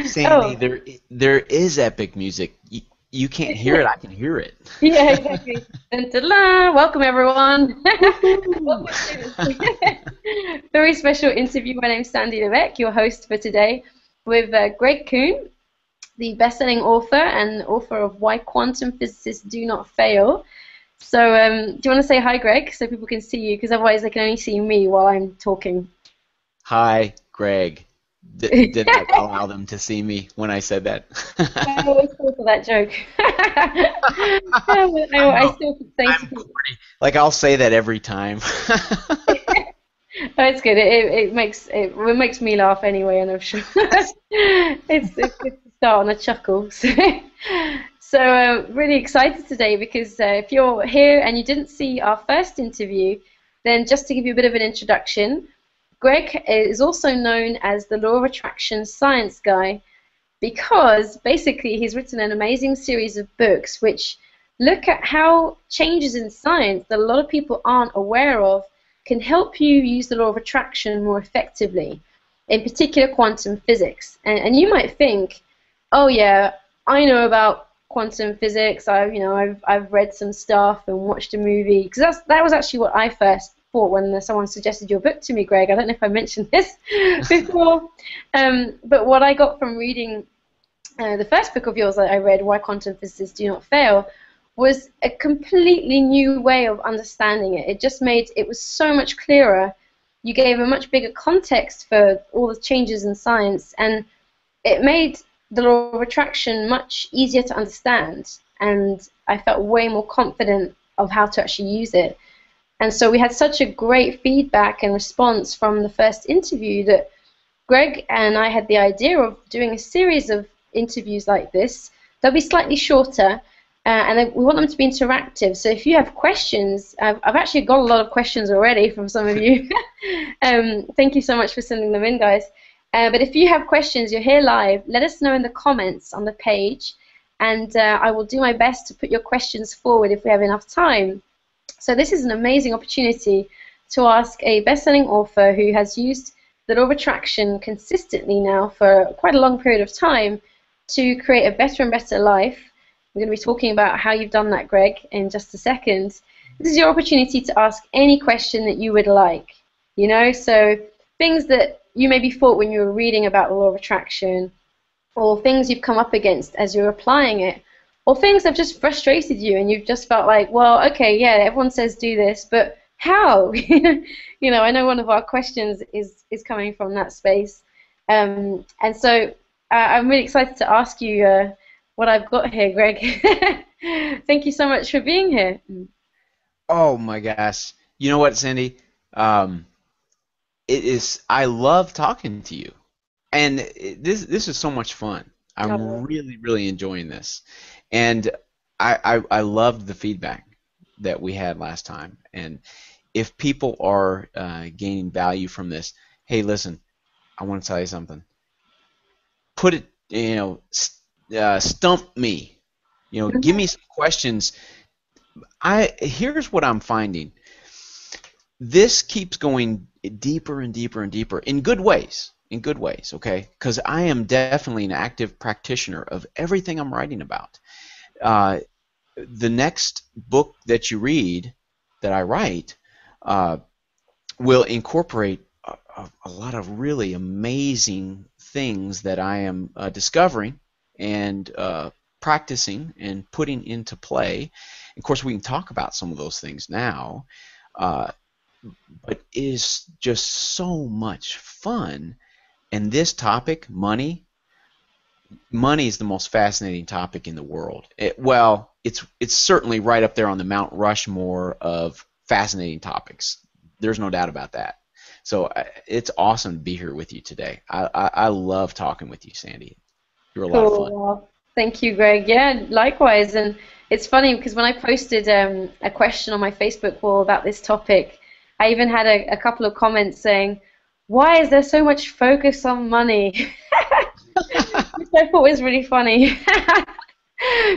Sandy, Oh, there is epic music. You can't hear it. I can hear it. yeah, exactly. Dun, dun, dun. Welcome, everyone. Woohoo! Welcome to this very special interview. My name's Sandy Leveque, your host for today, with Greg Kuhn, the best-selling author and author of Why Quantum Physicists Do Not Fail. So, do you want to say hi, Greg, so people can see you? Because otherwise they can only see me while I'm talking. Hi, Greg. Did I allow them to see me when I said that? I always fall for that joke. I I know. still keep saying to I'm people, corny. Like I'll say that every time. oh, it's good. It makes me laugh anyway, and I'm sure it's good to start on a chuckle. So, really excited today because if you're here and you didn't see our first interview, then just to give you a bit of an introduction, Greg is also known as the Law of Attraction Science Guy because basically he's written an amazing series of books which look at how changes in science that a lot of people aren't aware of can help you use the law of attraction more effectively, in particular quantum physics. And you might think, oh yeah, I know about quantum physics. I've read some stuff and watched a movie because that was actually what I first thought when someone suggested your book to me, Greg. I don't know if I mentioned this before, but what I got from reading the first book of yours that I read, Why Quantum Physicists Do Not Fail, was a completely new way of understanding it. It just made it was so much clearer. You gave a much bigger context for all the changes in science, and it made the law of attraction much easier to understand. And I felt way more confident of how to actually use it. And so we had such a great feedback and response from the first interview that Greg and I had the idea of doing a series of interviews like this. They'll be slightly shorter, and we want them to be interactive. So if you have questions, I've actually got a lot of questions already from some of you. Thank you so much for sending them in, guys. But if you have questions, you're here live, let us know in the comments on the page, and I will do my best to put your questions forward if we have enough time. So this is an amazing opportunity to ask a best-selling author who has used the law of attraction consistently now for quite a long period of time to create a better and better life. We're going to be talking about how you've done that, Greg, in just a second. This is your opportunity to ask any question that you would like. So things that you maybe thought when you were reading about the law of attraction, or things you've come up against as you're applying it, or things that have just frustrated you and you've just felt like, well, okay, yeah, everyone says do this, but how? I know one of our questions is coming from that space. And so I'm really excited to ask you what I've got here, Greg. Thank you so much for being here. Oh my gosh. You know what, Sandy? Um, it is. I love talking to you, and this is so much fun. I'm Oh, really enjoying this, and I loved the feedback that we had last time. And if people are gaining value from this, hey, listen, I want to tell you something. Put it, stump me. Give me some questions. Here's what I'm finding. This keeps going deeper and deeper and deeper in good ways. In good ways, okay? Because I am definitely an active practitioner of everything I'm writing about. Uh, the next book that you read, that I write, uh, will incorporate a lot of really amazing things that I am discovering and practicing and putting into play. Of course, we can talk about some of those things now, uh, but it is just so much fun. And this topic, money is the most fascinating topic in the world. It's certainly right up there on the Mount Rushmore of fascinating topics. There's no doubt about that. So it's awesome to be here with you today. I love talking with you, Sandy. You're a lot of fun. cool. Well, thank you, Greg. Yeah, likewise. And it's funny because when I posted a question on my Facebook wall about this topic, I even had a couple of comments saying, "Why is there so much focus on money?" Which I thought was really funny.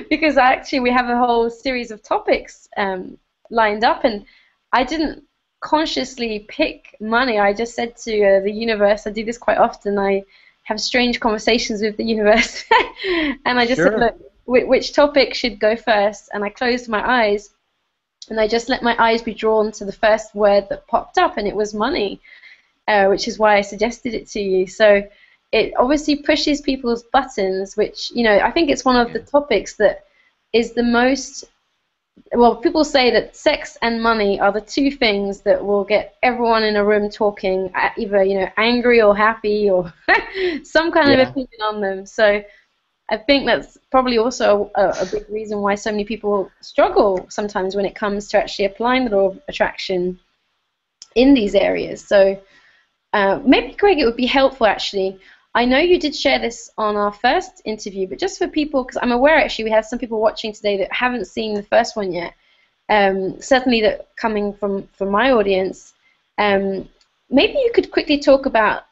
Because actually we have a whole series of topics lined up, and I didn't consciously pick money. I just said to the universe, I do this quite often. I have strange conversations with the universe. And I just said, Sure. look, which topic should go first? And I closed my eyes and I just let my eyes be drawn to the first word that popped up, and it was money, which is why I suggested it to you. So it obviously pushes people's buttons, which, I think it's one of the Yeah. topics that is the most, well, people say that sex and money are the two things that will get everyone in a room talking, either, angry or happy or some kind of Yeah. opinion on them. So I think that's probably also a big reason why so many people struggle sometimes when it comes to actually applying the law of attraction in these areas. So maybe, Greg, it would be helpful actually. I know you did share this on our first interview, but just for people, because I'm aware actually we have some people watching today that haven't seen the first one yet. Certainly, that coming from my audience, maybe you could quickly talk about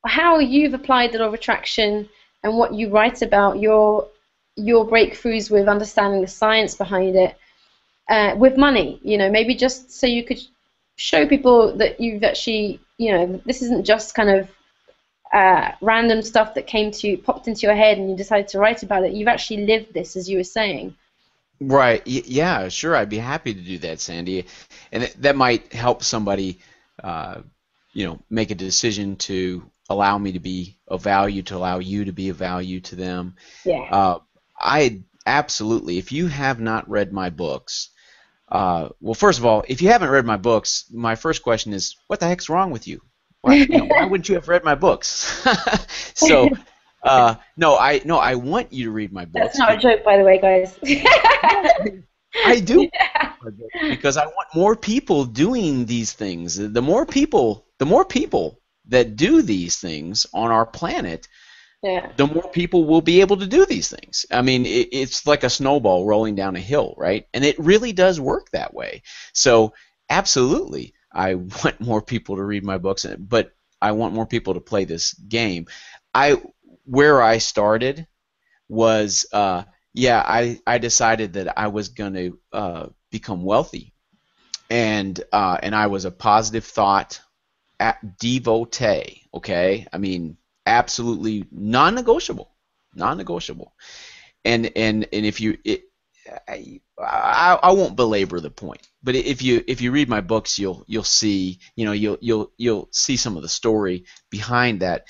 how you've applied the law of attraction and what you write about your breakthroughs with understanding the science behind it with money. Maybe just so you could show people that you've actually, this isn't just kind of random stuff that popped into your head and you decided to write about it. You've actually lived this, as you were saying. Right. Yeah, sure. I'd be happy to do that, Sandy. And that might help somebody, uh, make a decision to allow me to be of value, to allow you to be of value to them. Yeah. Uh, I absolutely, if you have not read my books, well, first of all, if you haven't read my books, my first question is, what the heck's wrong with you? Why wouldn't you have read my books? So, no, I want you to read my That's books not a joke, by the way, guys. no, I do because I want more people doing these things. The more people that do these things on our planet, Yeah. the more people will be able to do these things. I mean, it's like a snowball rolling down a hill, right? And it really does work that way. So, absolutely, I want more people to read my books, but I want more people to play this game. I Where I started was yeah, I decided that I was going to become wealthy, and I was a positive thought devotee. Okay, I mean absolutely non-negotiable. And if you I won't belabor the point, but if you read my books, you'll see, you'll see some of the story behind that.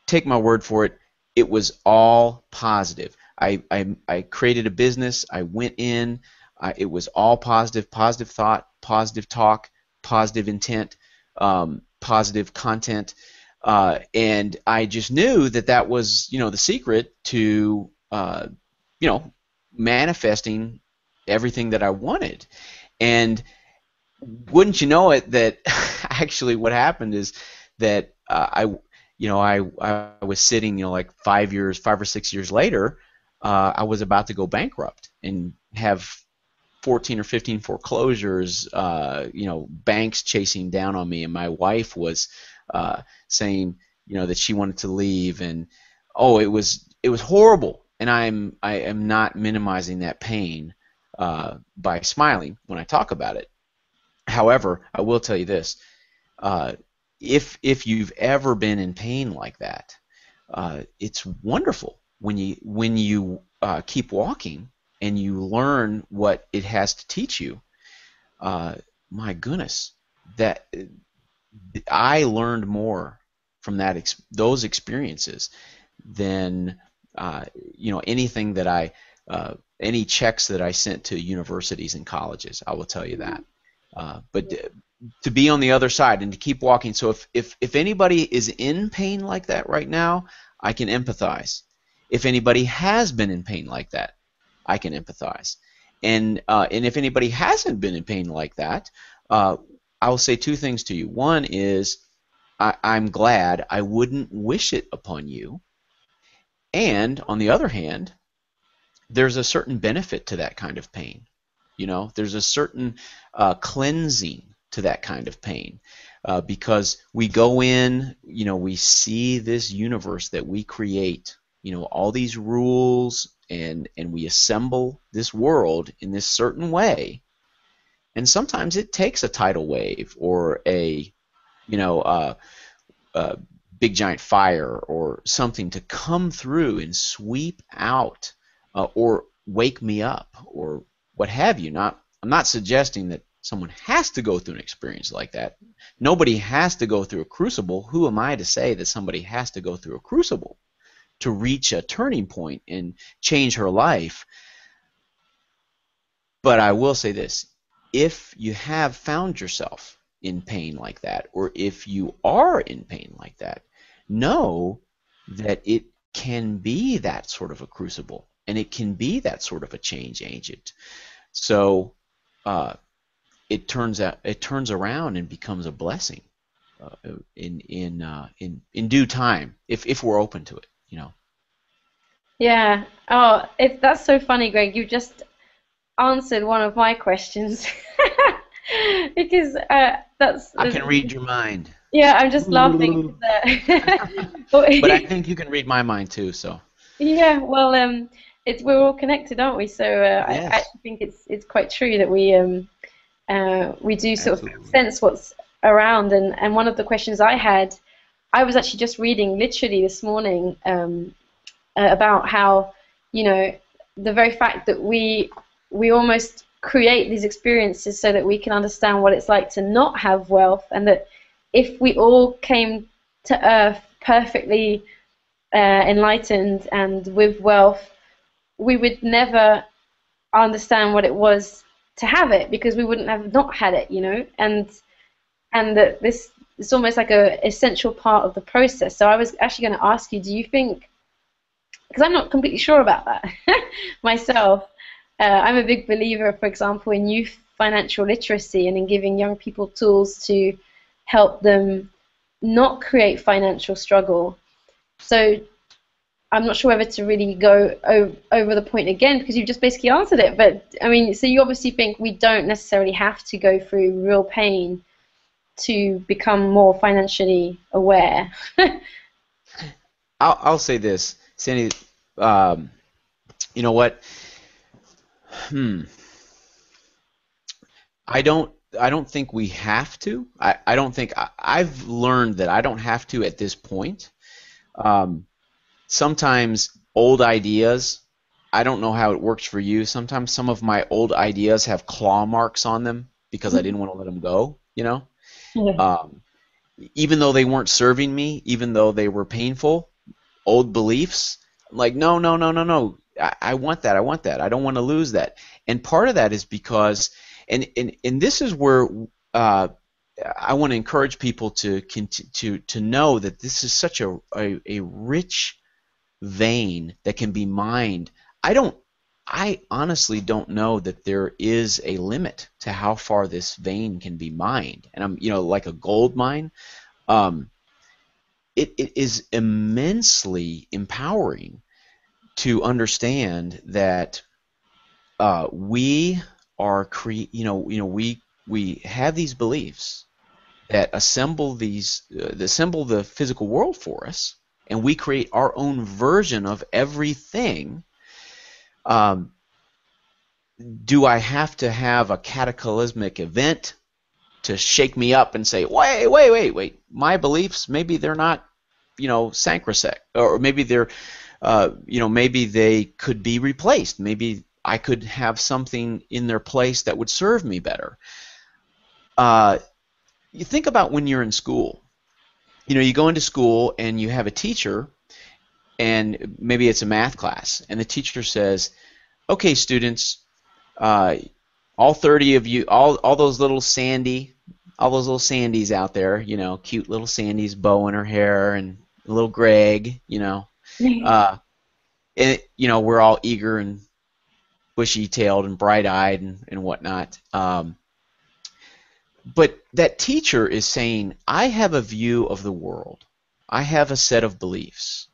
Take my word for it, it was all positive. I created a business. I went in. It was all positive, positive thought, positive talk, positive intent, positive content, and I just knew that that was, the secret to, you know, manifesting everything that I wanted. And wouldn't you know it, that actually what happened is that I was sitting, like 5 or 6 years later, I was about to go bankrupt and have 14 or 15 foreclosures, banks chasing down on me, and my wife was saying, that she wanted to leave, and oh, it was horrible. And I am not minimizing that pain by smiling when I talk about it. However, I will tell you this: uh, if you've ever been in pain like that, it's wonderful when you keep walking and you learn what it has to teach you. Uh, my goodness, that I learned more from those experiences than anything that any checks that I sent to universities and colleges. I will tell you that. But to be on the other side and to keep walking. So if anybody is in pain like that right now, I can empathize. If anybody has been in pain like that, I can empathize. And if anybody hasn't been in pain like that, uh, I will say two things to you. One is I'm glad. I wouldn't wish it upon you. And on the other hand, there's a certain benefit to that kind of pain. There's a certain cleansing to that kind of pain, because we go in, we see this universe that we create, all these rules, and we assemble this world in this certain way. And sometimes it takes a tidal wave or a, you know, uh, uh, big giant fire or something to come through and sweep out or wake me up or what have you. I'm not suggesting that someone has to go through an experience like that. Nobody has to go through a crucible. Who am I to say that somebody has to go through a crucible to reach a turning point and change her life? But I will say this, if you have found yourself in pain like that, or if you are in pain like that, know that it can be that sort of a crucible, and it can be that sort of a change agent. So uh, it turns around and becomes a blessing in due time, if we're open to it, you know. Yeah. Oh, that's so funny, Greg. You just answered one of my questions because I can read your mind. yeah, I'm just laughing. But I think you can read my mind too, so. Yeah, well, it's we're all connected, aren't we? So I Yes, actually think it's quite true that we do sort of absolutely. sense what's around. And one of the questions I had, I was actually just reading literally this morning about how, you know, the very fact that we almost create these experiences so that we can understand what it's like to not have wealth, and that if we all came to Earth perfectly enlightened and with wealth, we would never understand what it was to have it because we wouldn't have not had it, you know, and that this is almost like a essential part of the process. So I was actually going to ask you, do you think, because I'm not completely sure about that myself, I'm a big believer, for example, in youth financial literacy and in giving young people tools to help them not create financial struggle. So I'm not sure whether to really go over the point again because you just basically answered it. But I mean, so you obviously think we don't necessarily have to go through real pain to become more financially aware. I'll say this, Sandy. Um, you know what? Hmm. I don't. I don't think we have to. I don't think I've learned that I don't have to at this point. Um, Sometimes old ideas. I don't know how it works for you. Sometimes some of my old ideas have claw marks on them because I didn't want to let them go. You know, Yeah. um, even though they weren't serving me, even though they were painful, old beliefs. I'm like, no, no, no, no, no. I want that. I want that. I don't want to lose that. And part of that is because, and this is where uh, I want to encourage people to know that this is such a rich vein that can be mined. I honestly don't know that there is a limit to how far this vein can be mined. And I'm, like a gold mine. Um, it is immensely empowering to understand that we are we have these beliefs that assemble the physical world for us, and we create our own version of everything. Um, do I have to have a cataclysmic event to shake me up and say, wait, wait, wait, wait, my beliefs, maybe they're not, sacrosanct, or maybe they're, maybe they could be replaced. Maybe I could have something in their place that would serve me better. Uh, you think about when you're in school. You go into school and you have a teacher, and maybe it's a math class, and the teacher says, "Okay, students, uh, all 30 of you, all those little all those little Sandys out there, cute little Sandy's bow in her hair, and little Greg, uh, and we're all eager and bushy-tailed and bright-eyed and whatnot. But that teacher is saying, I have a view of the world. I have a set of beliefs,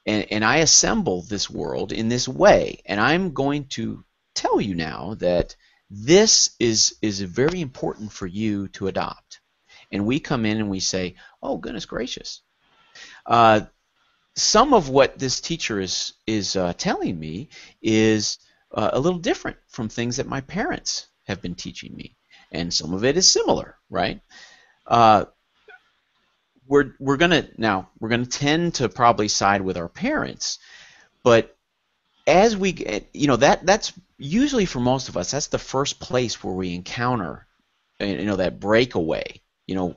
and I assemble this world in this way, and I'm going to tell you now that this is very important for you to adopt." And we come in and we say, "Oh, goodness gracious." Uh, some of what this teacher is telling me is a little different from things that my parents have been teaching me, and some of it is similar, right? Uh, we're gonna tend to probably side with our parents, but as we get, that's usually for most of us, that's the first place where we encounter, that breakaway.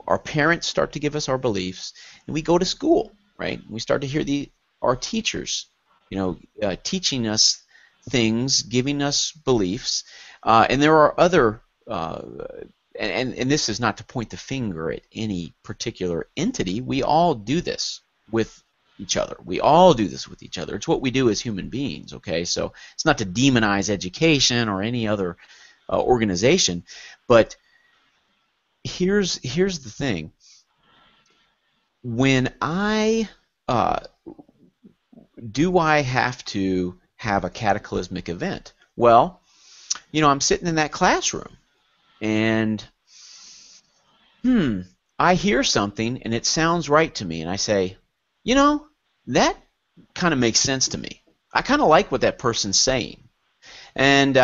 Our parents start to give us our beliefs, and we go to school, right? We start to hear our teachers, teaching us things, giving us beliefs, and there are other, and this is not to point the finger at any particular entity. We all do this with each other. We all do this with each other. It's what we do as human beings, okay? So it's not to demonize education or any other organization, but here's the thing. When do I have to have a cataclysmic event? Well, I'm sitting in that classroom, and I hear something and it sounds right to me, and I say, that kind of makes sense to me. I kind of like what that person's saying, and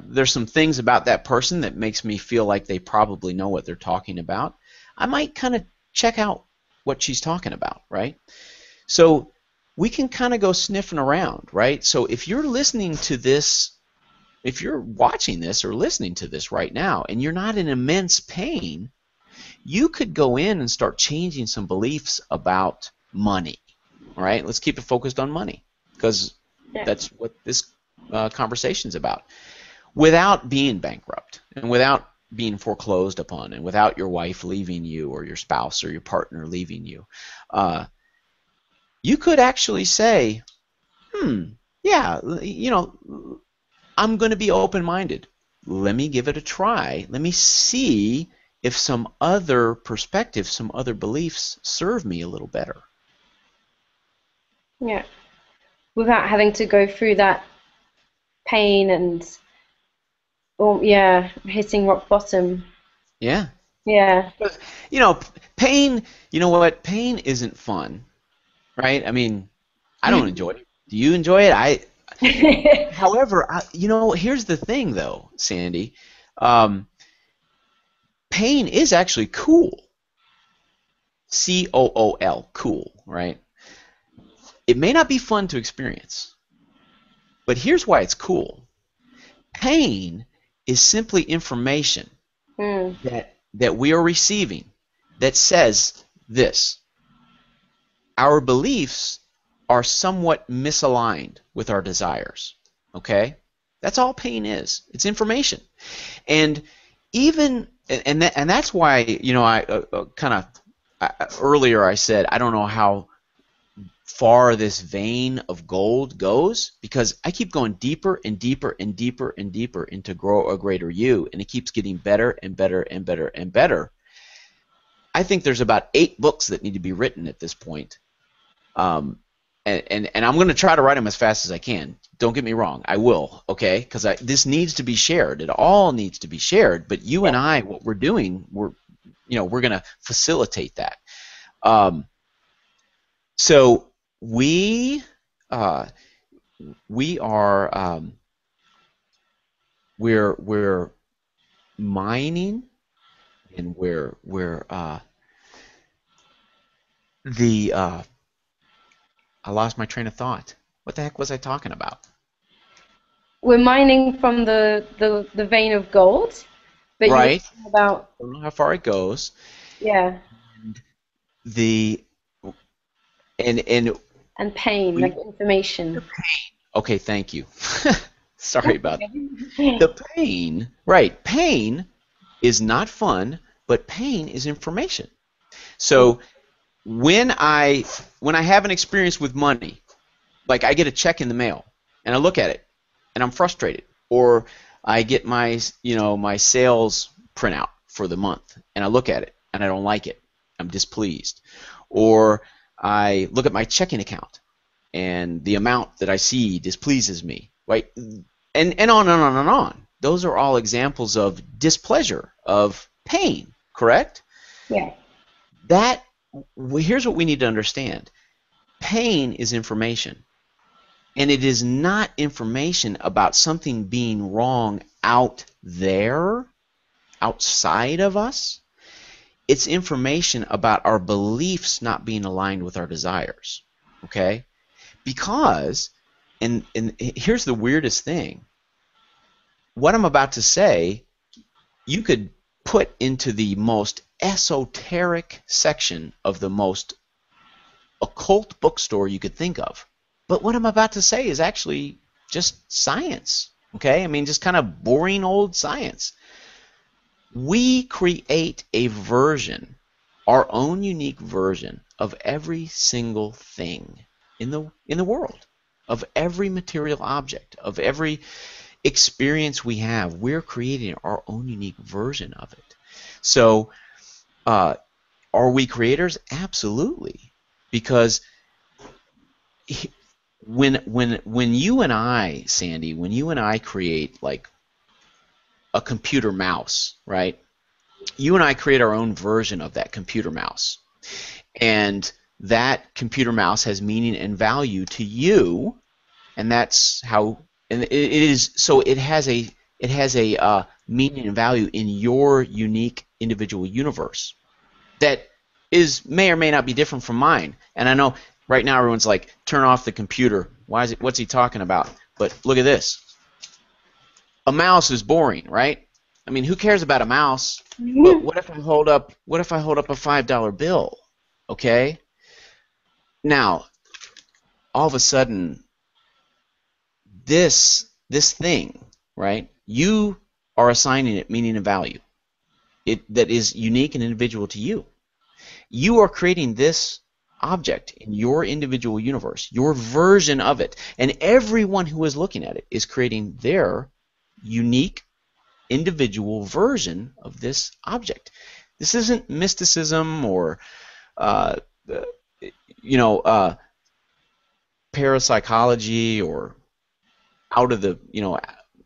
there's some things about that person that makes me feel like they probably know what they're talking about. I might kind of check out what she's talking about, right? So we can kind of go sniffing around, right? So if you're listening to this, if you're watching this or listening to this right now, and you're not in immense pain, you could go in and start changing some beliefs about money. All right, let's keep it focused on money, because that's what this conversation's about. Without being bankrupt, and without being foreclosed upon, and without your wife leaving you, or your spouse or your partner leaving you, you could actually say, yeah, I'm going to be open-minded. Let me give it a try. Let me see if some other perspectives, some other beliefs serve me a little better. Yeah. Without having to go through that pain and, hitting rock bottom. Yeah. Yeah. Pain, you know what? Pain isn't fun, right? I mean, I don't enjoy it. Do you enjoy it? However, here's the thing, though, Sandy. Pain is actually cool. COOL, cool, right? It may not be fun to experience, but here's why it's cool. Pain is simply information that we are receiving that says this: our beliefs are somewhat misaligned with our desires. Okay? That's all pain is. It's information. And that's why, I earlier I said I don't know how far this vein of gold goes, because I keep going deeper and deeper and deeper and deeper into grow a greater you, and it keeps getting better and better and better and better. I think there's about 8 books that need to be written at this point. And I'm going to try to write them as fast as I can. Don't get me wrong, I will, okay? Because this needs to be shared. It all needs to be shared. But you and I, what we're doing, we're going to facilitate that. So we're mining, and I lost my train of thought. What the heck was I talking about? We're mining from the vein of gold, but you were Right. talking about, I don't know how far it goes. yeah, And pain, like information. okay, thank you. Sorry about that. The pain, right? Pain is not fun, but pain is information. So when I have an experience with money, like I get a check in the mail and I look at it and I'm frustrated, or I get my my sales printout for the month and I look at it and I don't like it, I'm displeased, or I look at my checking account and the amount that I see displeases me, right? And on and on and on. Those are all examples of displeasure, of pain, correct? Yeah. Here's what we need to understand. Pain is information. And it is not information about something being wrong out there, outside of us. it's information about our beliefs not being aligned with our desires. Okay? Because, and here's the weirdest thing. What I'm about to say, you could put into the most esoteric section of the most occult bookstore you could think of. But what I'm about to say is actually just science. Okay? I mean, just kind of boring old science. We create a version, our own unique version of every single thing in the world, of every material object, of every experience we have. We're creating our own unique version of it. So, are we creators? Absolutely, because when you and I, Sandy, when you and I create like a computer mouse, right? You and I create our own version of that computer mouse. And that computer mouse has meaning and value to you, and that's how, and it is, so it has a meaning and value in your unique individual universe that may or may not be different from mine. And I know right now everyone's like, turn off the computer. What's he talking about? But look at this. A mouse is boring, right? I mean, who cares about a mouse? But what if I hold up a $5 bill? Okay? Now, all of a sudden, this thing, right? You are assigning it meaning and value. That is unique and individual to you. You are creating this object in your individual universe, your version of it, and everyone who is looking at it is creating their unique individual version of this object. This isn't mysticism or parapsychology or out of the,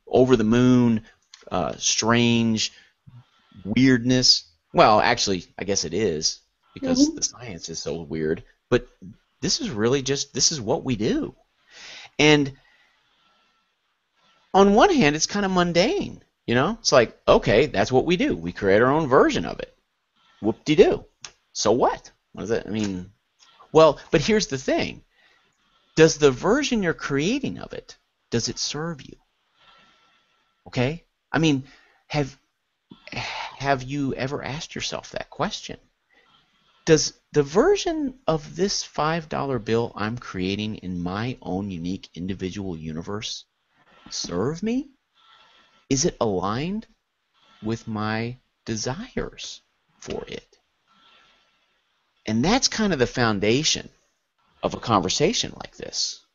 over the moon, strange weirdness. Well, actually, I guess it is, because the science is so weird. But this is really just, this is what we do. And on one hand, it's kind of mundane. It's like, okay, that's what we do. We create our own version of it. Whoop-de-doo. So what? What is that? I mean, well, but here's the thing. Does the version you're creating of it, does it serve you? Okay? I mean, have you ever asked yourself that question? Does the version of this $5 bill I'm creating in my own unique individual universe serve me? Is it aligned with my desires for it? And that's kind of the foundation of a conversation like this,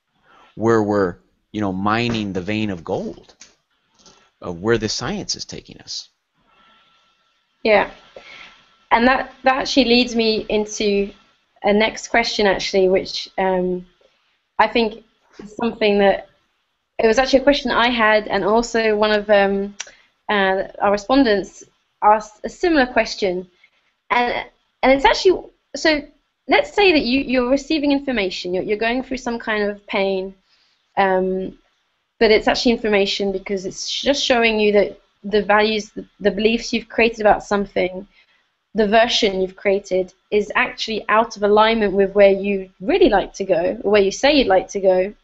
where we're, mining the vein of gold of where the science is taking us. Yeah. And that actually leads me into a next question, actually, which I think is something that, it was actually a question I had, and also one of our respondents asked a similar question. And it's actually, so let's say that you're receiving information, you're going through some kind of pain, but it's actually information because it's just showing you that the values, the beliefs you've created about something, the version you've created is actually out of alignment with where you really like to go, or where you say you'd like to go.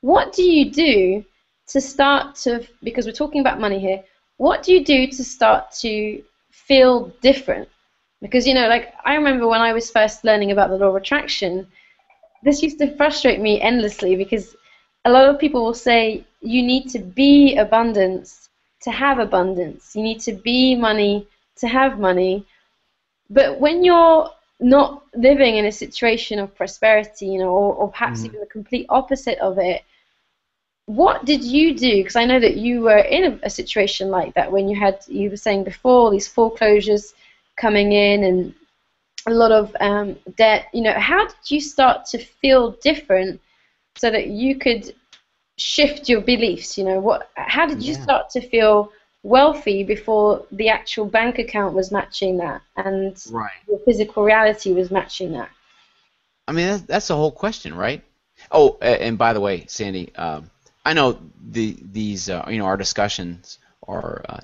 What do you do to start to, because we're talking about money here, what do you do to start to feel different? Because, like, I remember when I was first learning about the law of attraction, this used to frustrate me endlessly, because a lot of people will say you need to be abundance to have abundance. You need to be money to have money. But when you're not living in a situation of prosperity, or perhaps even the complete opposite of it, what did you do? Because I know that you were in a situation like that when you were saying before, these foreclosures coming in and a lot of debt. How did you start to feel different so that you could shift your beliefs? How did you start to feel wealthy before the actual bank account was matching that and your physical reality was matching that? I mean, that's the whole question, right? Oh, and by the way, Sandy, I know these our discussions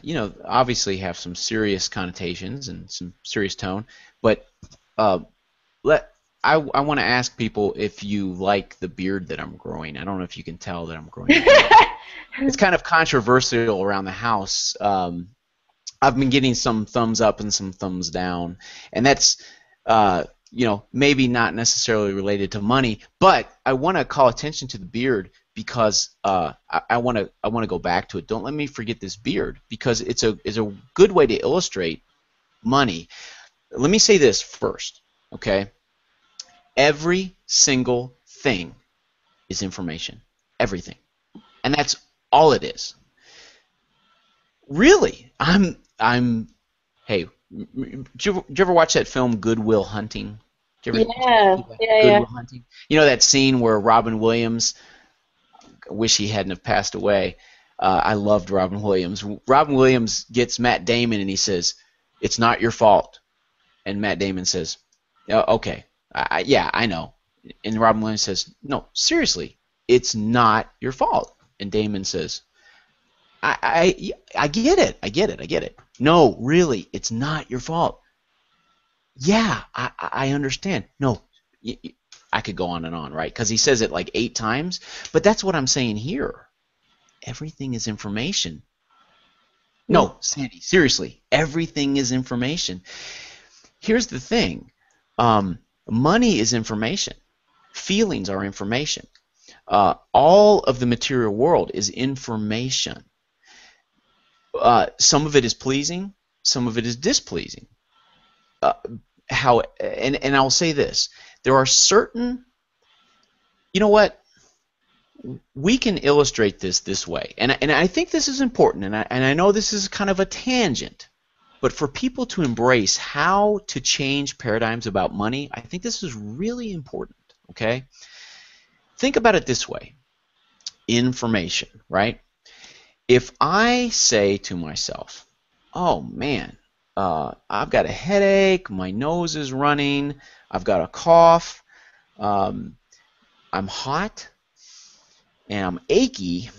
you know, obviously have some serious connotations and some serious tone. But uh, let I want to ask people if you like the beard that I'm growing. I don't know if you can tell that I'm growing a beard. It's kind of controversial around the house. I've been getting some thumbs up and some thumbs down, and that's you know, maybe not necessarily related to money, but I want to call attention to the beard because I want to go back to it. Don't let me forget this beard because it's a good way to illustrate money. Let me say this first, okay? Every single thing is information, everything, and that's all it is. Really, I'm. Hey, did you ever watch that film Good Will Hunting? Did you ever Yeah, see that? yeah, Good yeah. Will Hunting? You know that scene where Robin Williams, I wish he hadn't have passed away. I loved Robin Williams. Robin Williams gets Matt Damon and he says, "It's not your fault." And Matt Damon says, "Oh, okay, yeah, I know." And Robin Williams says, "No, seriously, it's not your fault." And Damon says, I get it. I get it. I get it. No, really, it's not your fault. Yeah, I understand. No, I could go on, right? Because he says it like 8 times. But that's what I'm saying here. Everything is information. Mm. No, Sandy, seriously, everything is information. Here's the thing. Money is information. Feelings are information. All of the material world is information. Some of it is pleasing, some of it is displeasing. Uh, and I'll say this: there are certain, you know what? We can illustrate this way, and I think this is important, and I know this is kind of a tangent, but for people to embrace how to change paradigms about money, I think this is really important. Okay, think about it this way: information, right? If I say to myself, "Oh man, I've got a headache, my nose is running, I've got a cough, um, I'm hot, and I'm achy,"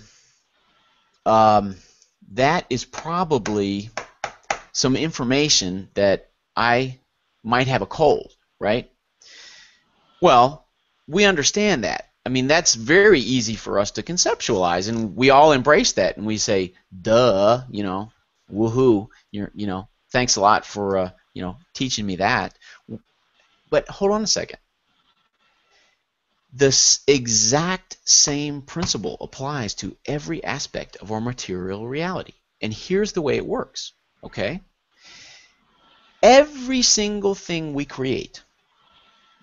um, that is probably some information that I might have a cold, right? Well, we understand that. I mean, that's very easy for us to conceptualize, and we all embrace that, and we say, "Duh," you know, "Woohoo!" You know, thanks a lot for you know, teaching me that. But hold on a second. This exact same principle applies to every aspect of our material reality, and here's the way it works. Okay, every single thing we create.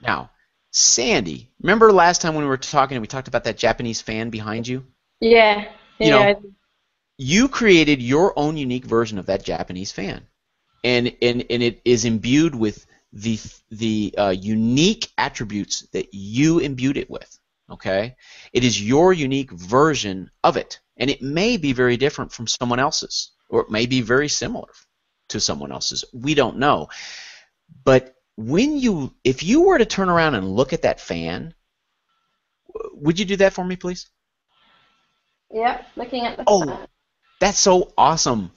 Now, Sandy, remember last time when we were talking and we talked about that Japanese fan behind you? Yeah, You yeah, know, you created your own unique version of that Japanese fan, and it is imbued with the unique attributes that you imbued it with. Okay, it is your unique version of it, and it may be very different from someone else's, or it may be very similar to someone else's. We don't know, but if you were to turn around and look at that fan, would you do that for me, please? yeah. Looking at the Oh, fan. that's so awesome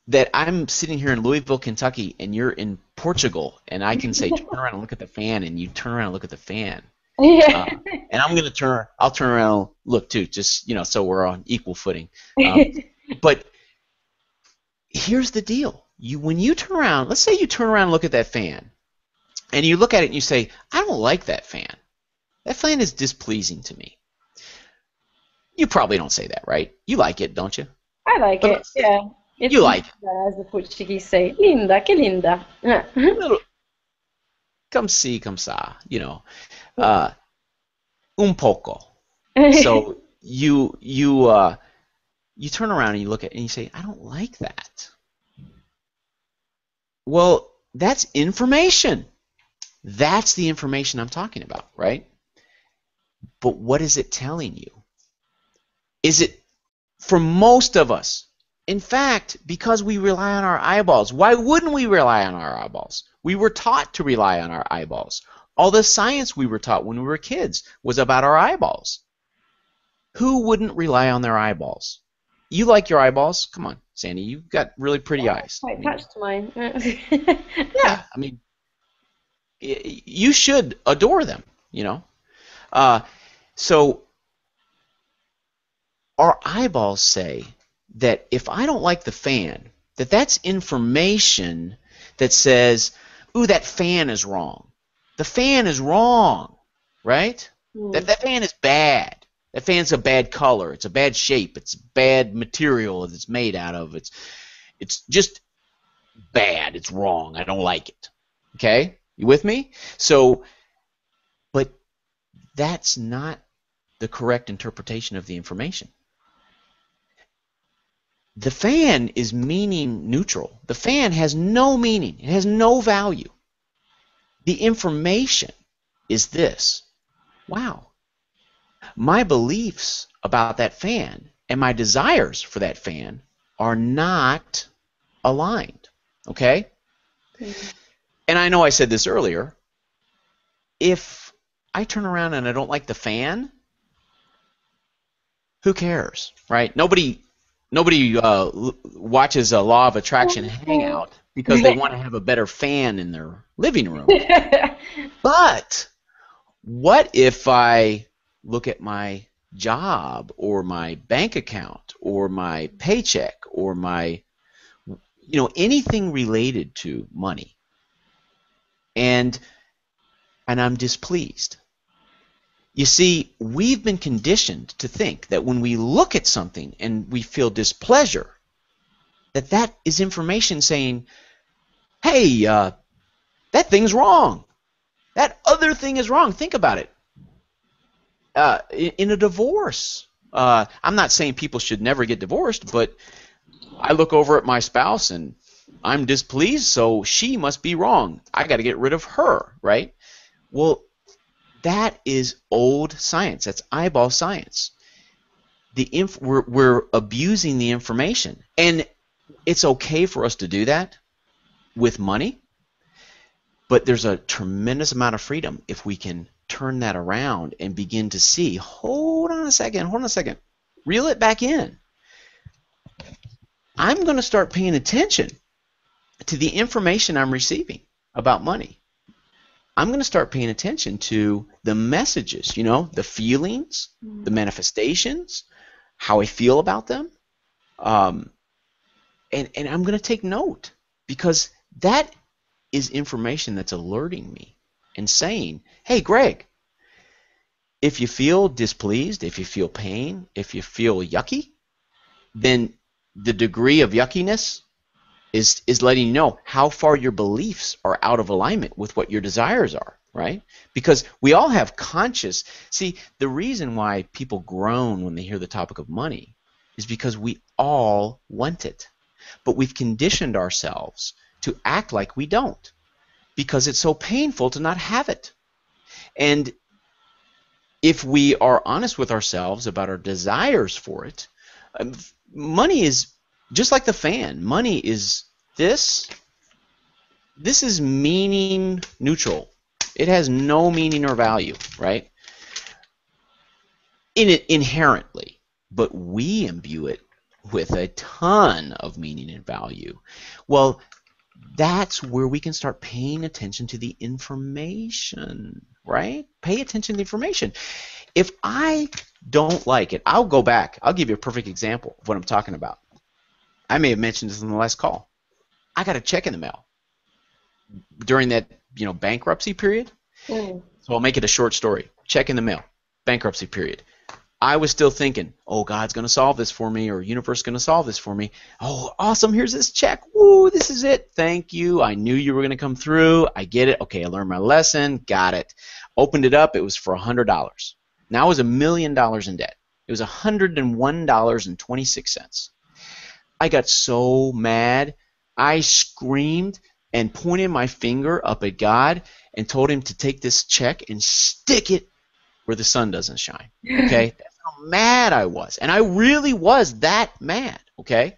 that I'm sitting here in Louisville, Kentucky, and you're in Portugal, and I can say, turn around and look at the fan, and you turn around and look at the fan. Yeah. Uh, and I'll turn around and look too, just, you know, so we're on equal footing. But here's the deal. When you turn around, let's say you turn around and look at that fan, and you look at it and you say, I don't like that fan. That fan is displeasing to me. You probably don't say that, right? You like it, don't you? I like But it. let's say Yeah. It's you like it. linda, as the Portuguese say. Linda, que linda. Yeah. Little, come see, come sa, you know. Uh, un poco. So you turn around and you look at it and you say, I don't like that. Well, that's information. That's the information I'm talking about, right? But what is it telling you? Is it, for most of us, in fact, because we rely on our eyeballs? Why wouldn't we rely on our eyeballs? We were taught to rely on our eyeballs. All the science we were taught when we were kids was about our eyeballs. Who wouldn't rely on their eyeballs? You like your eyeballs? Come on, Sandy. You've got really pretty Yeah, eyes. I quite mean, attached to mine. yeah. I mean, you should adore them. You know. Uh, so our eyeballs say that if I don't like the fan, that's information that says, "Ooh, that fan is wrong. The fan is wrong, right? Hmm. That fan is bad. That fan's a bad color. It's a bad shape. It's bad material that it's made out of. It's just bad. It's wrong. I don't like it." Okay? You with me? So, but that's not the correct interpretation of the information. The fan is meaning neutral. The fan has no meaning. It has no value. The information is this. Wow. My beliefs about that fan and my desires for that fan are not aligned. Okay? Hmm. And I know I said this earlier. If I turn around and I don't like the fan, who cares, right? Nobody watches a Law of Attraction hangout because they want to have a better fan in their living room. But what if I look at my job or my bank account or my paycheck or my, anything related to money, and I'm displeased? You see, we've been conditioned to think that when we look at something and we feel displeasure, that is information saying, "Hey, that thing's wrong. That other thing is wrong." Think about it. In a divorce, I'm not saying people should never get divorced, but I look over at my spouse and I'm displeased, so she must be wrong. I got to get rid of her, right? Well, that is old science. That's eyeball science. We're abusing the information, and it's okay for us to do that with money, but there's a tremendous amount of freedom if we can turn that around and begin to see, hold on a second, reel it back in. I'm going to start paying attention to the information I'm receiving about money. I'm going to start paying attention to the messages, the feelings, the manifestations, how I feel about them. Um, and I'm going to take note, because that is information that's alerting me and saying, "Hey, Greg, if you feel displeased, if you feel pain, if you feel yucky, then the degree of yuckiness is letting you know how far your beliefs are out of alignment with what your desires are," right? Because we all have conscious. See, the reason why people groan when they hear the topic of money is because we all want it, but we've conditioned ourselves to act like we don't, because it's so painful to not have it. And if we are honest with ourselves about our desires for it, money is just like the fan. Money is this. This is meaning neutral. It has no meaning or value, right? In it inherently, but we imbue it with a ton of meaning and value. Well, that's where we can start paying attention to the information, right? Pay attention to the information. If I don't like it, I'll go back. I'll give you a perfect example of what I'm talking about. I may have mentioned this in the last call. I got a check in the mail during that, bankruptcy period. Mm. So I'll make it a short story. Check in the mail, bankruptcy period. I was still thinking, "Oh, God's going to solve this for me," or "Universe going to solve this for me." "Oh, awesome. Here's this check. Woo, this is it. Thank you. I knew you were going to come through. I get it. Okay, I learned my lesson. Got it." Opened it up. It was for $100. Now I was $1,000,000 in debt. It was $101.26. I got so mad. I screamed and pointed my finger up at God and told him to take this check and stick it where the sun doesn't shine. Okay? That's how mad I was. And I really was that mad. Okay?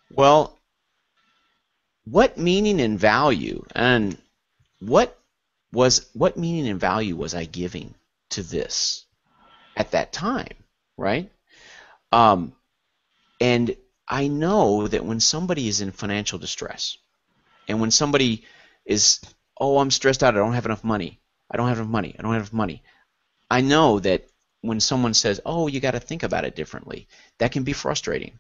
Well, what meaning and value and what meaning and value was I giving to this at that time, right? And I know that when somebody is in financial distress, and when somebody is, oh, I'm stressed out, I don't have enough money, I don't have enough money, I don't have enough money, I know that when someone says, oh, you got to think about it differently, that can be frustrating.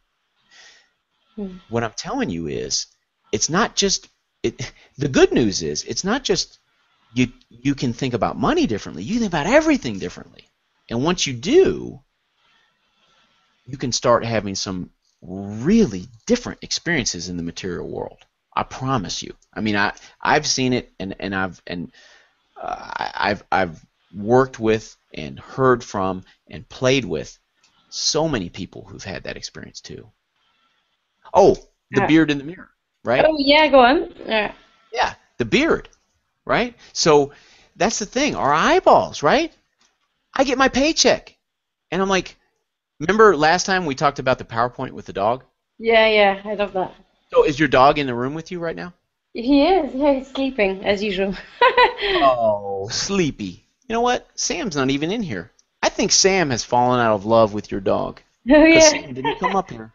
Mm. What I'm telling you is, it's not just it. The good news is, it's not just you can think about money differently. You think about everything differently, and once you do, you can start having some really different experiences in the material world. I promise you. I mean, I've seen it, and I've worked with and heard from and played with so many people who've had that experience too. Oh, the Uh, beard in the mirror, right? oh yeah, go on. Yeah, the beard, right? So that's the thing. Our eyeballs, right? I get my paycheck, and I'm like, remember last time we talked about the PowerPoint with the dog? Yeah, yeah, I love that. So is your dog in the room with you right now? He is. Yeah, he's sleeping as usual. Oh, sleepy. You know what? Sam's not even in here. I think Sam has fallen out of love with your dog Oh because yeah. Sam didn't come up here.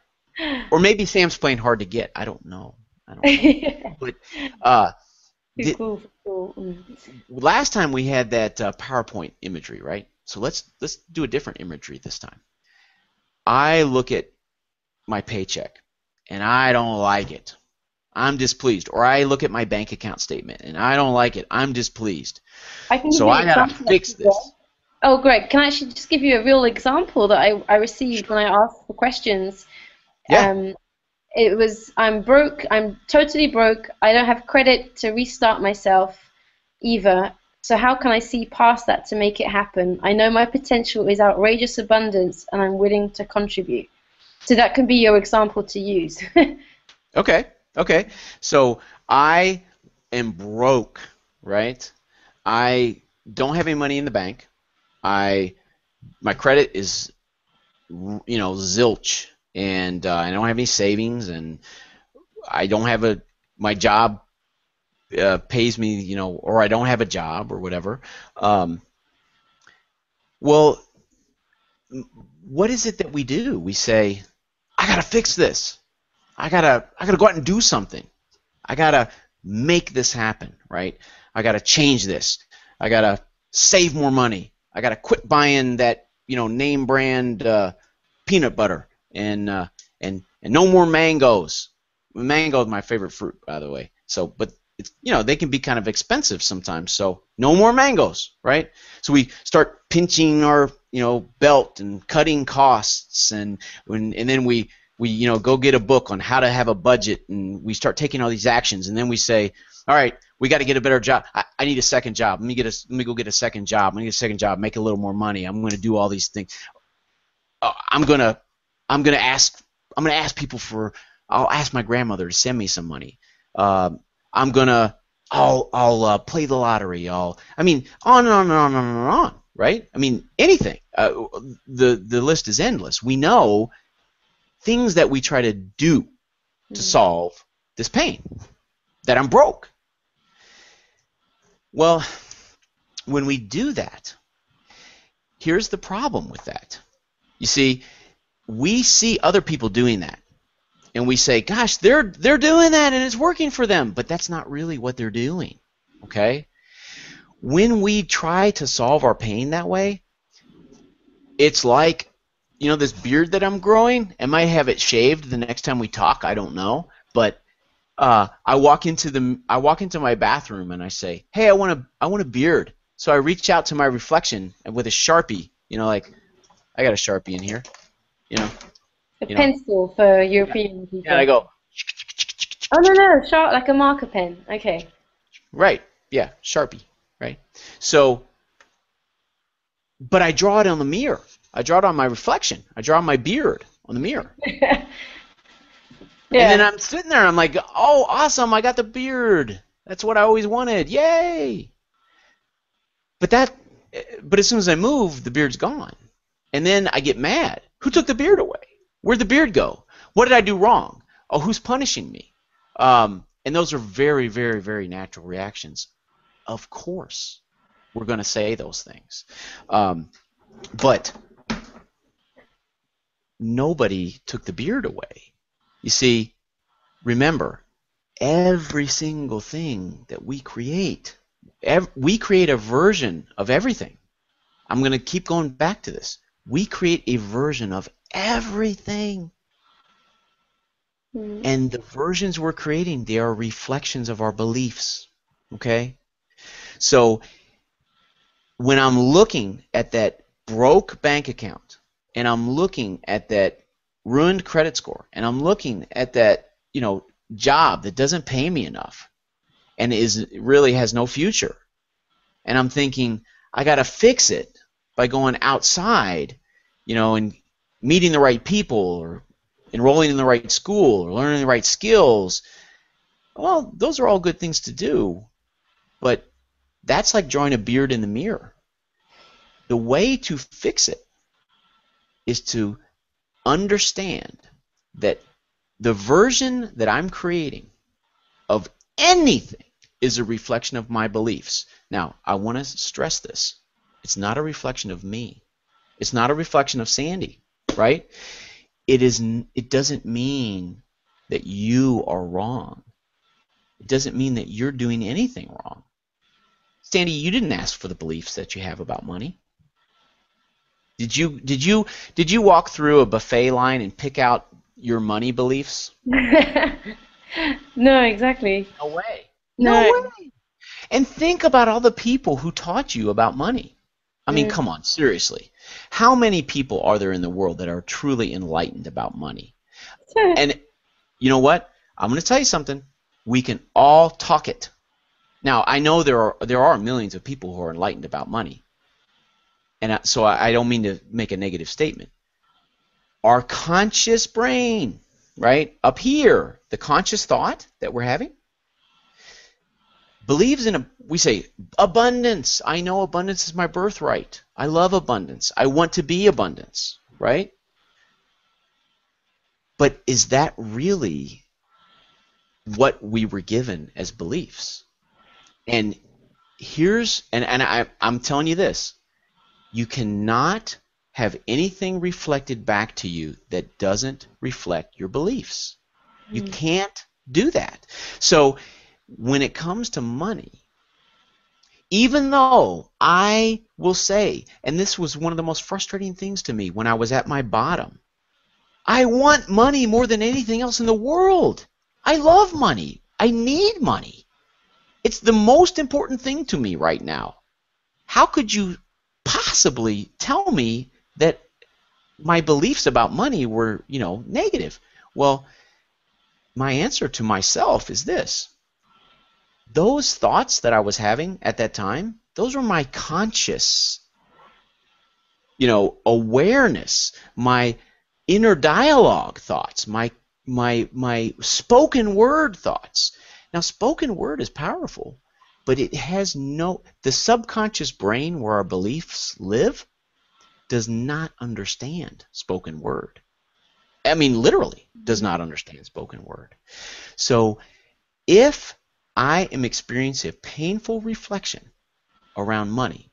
Or maybe Sam's playing hard to get. I don't know. I don't know. But uh, Too the, cool for school. Mm. last time we had that PowerPoint imagery, right? So let's do a different imagery this time. I look at my paycheck and I don't like it. I'm displeased. Or I look at my bank account statement and I don't like it. I'm displeased. I can give So you an I gotta example fix actually, Greg. this. Oh, Greg, can I actually just give you a real example that I received when I asked the questions? Yeah. Um, it was, I'm broke, I'm totally broke, I don't have credit to restart myself either. So how can I see past that to make it happen? I know my potential is outrageous abundance and I'm willing to contribute. So that can be your example to use. Okay. Okay. So I am broke, right? I don't have any money in the bank. I my credit is zilch, and I don't have any savings, and I don't have a my job pays me, or I don't have a job or whatever. Um, well, what is it that we do? We say, I gotta fix this. I gotta go out and do something. I gotta make this happen, right? I gotta change this. I gotta save more money. I gotta quit buying that, name brand peanut butter, and no more mangoes. Mango is my favorite fruit, by the way. So, but they can be kind of expensive sometimes. So, no more mangoes, right? So we start pinching our, belt and cutting costs, and then we go get a book on how to have a budget, and we start taking all these actions, and then we say, all right, we got to get a better job. I need a second job. Let me go get a second job. I need a second job, make a little more money. I'm going to do all these things. I'm gonna I'm gonna ask people for. I'll ask my grandmother to send me some money. Uh, I'm gonna I'll play the lottery. I mean, on and on and on and on and on. Right? I mean, anything. The list is endless. We know things that we try to do to solve this pain, that I'm broke. Well, when we do that, here's the problem with that. You see, we see other people doing that, and we say, gosh, they're doing that and it's working for them, but that's not really what they're doing. Okay? When we try to solve our pain that way, it's like, this beard that I'm growing. I might have it shaved the next time we talk, I don't know, but I walk into my bathroom and I say, hey, I want a beard. So I reach out to my reflection and with a Sharpie, like, I got a Sharpie in here, you know, A you know, pencil for yeah, European yeah, and I people. go, Oh no, no, sharp like a marker pen. Okay. right, yeah, Sharpie, right? So, but I draw it on the mirror. I draw it on my reflection. I draw my beard on the mirror. And then Yeah. I'm sitting there, I'm like, oh, awesome, I got the beard. That's what I always wanted. Yay! But but as soon as I move, the beard's gone. And then I get mad. Who took the beard away? Where'd the beard go? What did I do wrong? Oh, who's punishing me? And those are very, very, very natural reactions. Of course, we're going to say those things. But nobody took the beard away. You see, remember, every single thing that we create a version of everything. I'm going to keep going back to this. We create a version of everything. And the versions we're creating, they are reflections of our beliefs. Okay? So when I'm looking at that broke bank account, and I'm looking at that ruined credit score, and I'm looking at that, job that doesn't pay me enough and really has no future, and I'm thinking I got to fix it by going outside, and meeting the right people, or enrolling in the right school, or learning the right skills. Well, those are all good things to do, but that's like drawing a beard in the mirror. The way to fix it is to understand that the version that I'm creating of anything is a reflection of my beliefs. Now, I want to stress this. It's not a reflection of me. It's not a reflection of Sandy, right? It doesn't mean that you are wrong. It doesn't mean that you're doing anything wrong. Sandy, you didn't ask for the beliefs that you have about money. Did you walk through a buffet line and pick out your money beliefs? No, exactly. No way. No No. way. And think about all the people who taught you about money. I mean, come on, seriously. How many people are there in the world that are truly enlightened about money? And you know what? I'm going to tell you something. We can all talk it. Now, I know there are millions of people who are enlightened about money. And so I don't mean to make a negative statement. Our conscious brain, right, up here, the conscious thought that we're having, believes in, we say, abundance. I know abundance is my birthright. I love abundance. I want to be abundance, right? But is that really what we were given as beliefs? And I'm telling you this. You cannot have anything reflected back to you that doesn't reflect your beliefs. You can't do that. So when it comes to money, even though I will say, and this was one of the most frustrating things to me when I was at my bottom, I want money more than anything else in the world. I love money. I need money. It's the most important thing to me right now. How could you possibly tell me that my beliefs about money were, negative? Well, my answer to myself is this. Those thoughts that I was having at that time, those were my conscious, awareness, my inner dialogue thoughts, my spoken word thoughts. Now, spoken word is powerful, but it has the subconscious brain where our beliefs live does not understand spoken word. I mean, literally does not understand spoken word. So if I am experiencing a painful reflection around money,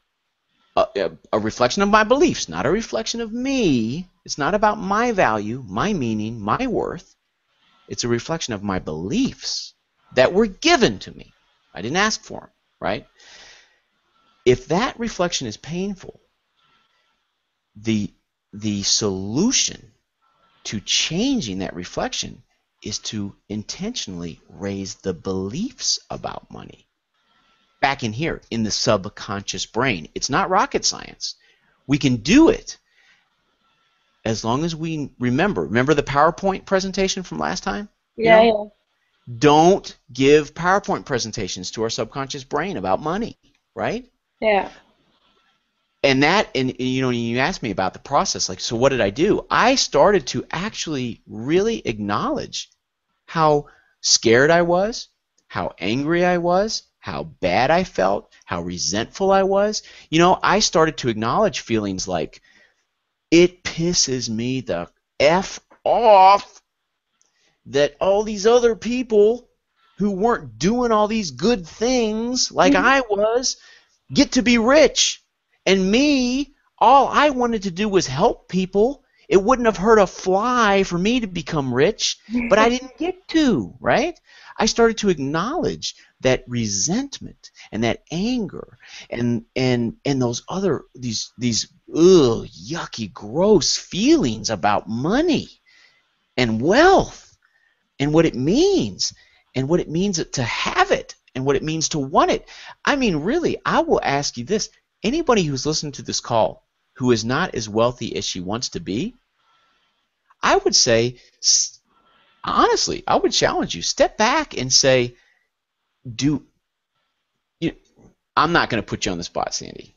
a reflection of my beliefs, not a reflection of me. It's not about my value, my meaning, my worth. It's a reflection of my beliefs that were given to me. I didn't ask for them, right? If that reflection is painful, the solution to changing that reflection is to intentionally raise the beliefs about money. Back in here, in the subconscious brain. It's not rocket science. We can do it as long as we remember. Remember the PowerPoint presentation from last time? Yeah. Don't give PowerPoint presentations to our subconscious brain about money, right? Yeah. And you asked me about the process, like, so what did I do? I started to actually really acknowledge how scared I was, how angry I was, how bad I felt, how resentful I was. I started to acknowledge feelings like, it pisses me the F off that all these other people who weren't doing all these good things like I was get to be rich. And me, all I wanted to do was help people It wouldn't have hurt a fly for me to become rich, but I didn't get to, right? I started to acknowledge that resentment and that anger and those other these yucky, gross feelings about money and wealth and what it means to have it and what it means to want it. I mean, really, I will ask you this. Anybody who's listening to this call who is not as wealthy as she wants to be, I would say, honestly, I would challenge you, step back and say, I'm not going to put you on the spot, Sandy.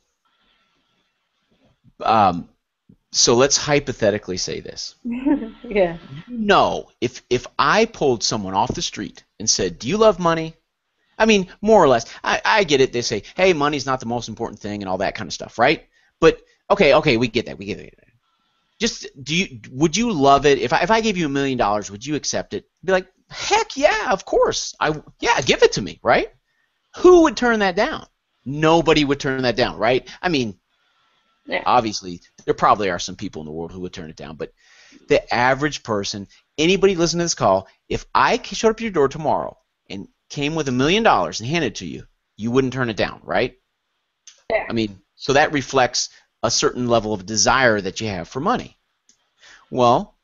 So let's hypothetically say this. Yeah. No, if I pulled someone off the street and said, do you love money? I mean, more or less, I get it. They say, hey, money's not the most important thing and all that kind of stuff, right? But, okay, we get that. Just, would you love it? If I gave you $1 million, would you accept it? Be like, heck yeah, of course. Yeah, give it to me, right? Who would turn that down? Nobody would turn that down, right? I mean, Yeah. obviously, there probably are some people in the world who would turn it down, but the average person, anybody listening to this call, if I showed up at your door tomorrow and came with $1 million and handed it to you, you wouldn't turn it down, right? Yeah. I mean, so that reflects a certain level of desire that you have for money. Well,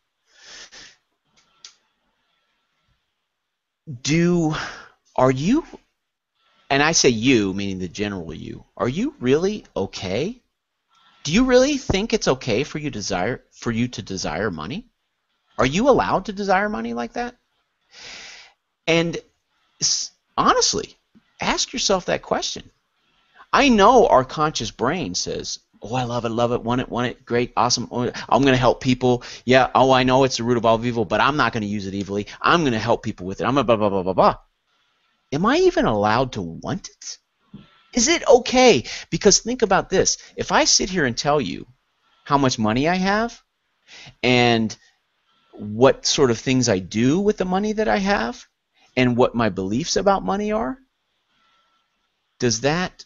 are you, and I say you, meaning the general you, are you really okay? Do you really think it's okay for you to desire money? Are you allowed to desire money like that? And honestly, ask yourself that question. I know our conscious brain says, oh, I love it, want it, great, awesome, oh, I'm going to help people. Yeah, oh, I know it's the root of all evil, but I'm not going to use it evilly. I'm going to help people with it. I'm going to blah, blah, blah, blah, blah. Am I even allowed to want it? Is it okay? Because think about this. If I sit here and tell you how much money I have and what sort of things I do with the money that I have and what my beliefs about money are, that's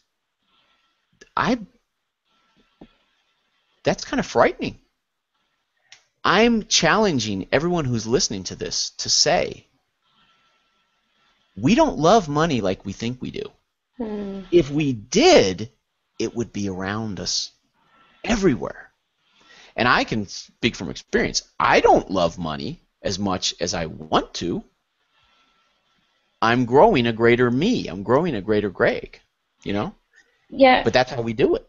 kind of frightening. I'm challenging everyone who's listening to this to say, we don't love money like we think we do. If we did, it would be around us everywhere. And I can speak from experience. I don't love money as much as I want to. I'm growing a greater me. I'm growing a greater Greg, you know? Yeah. But that's how we do it.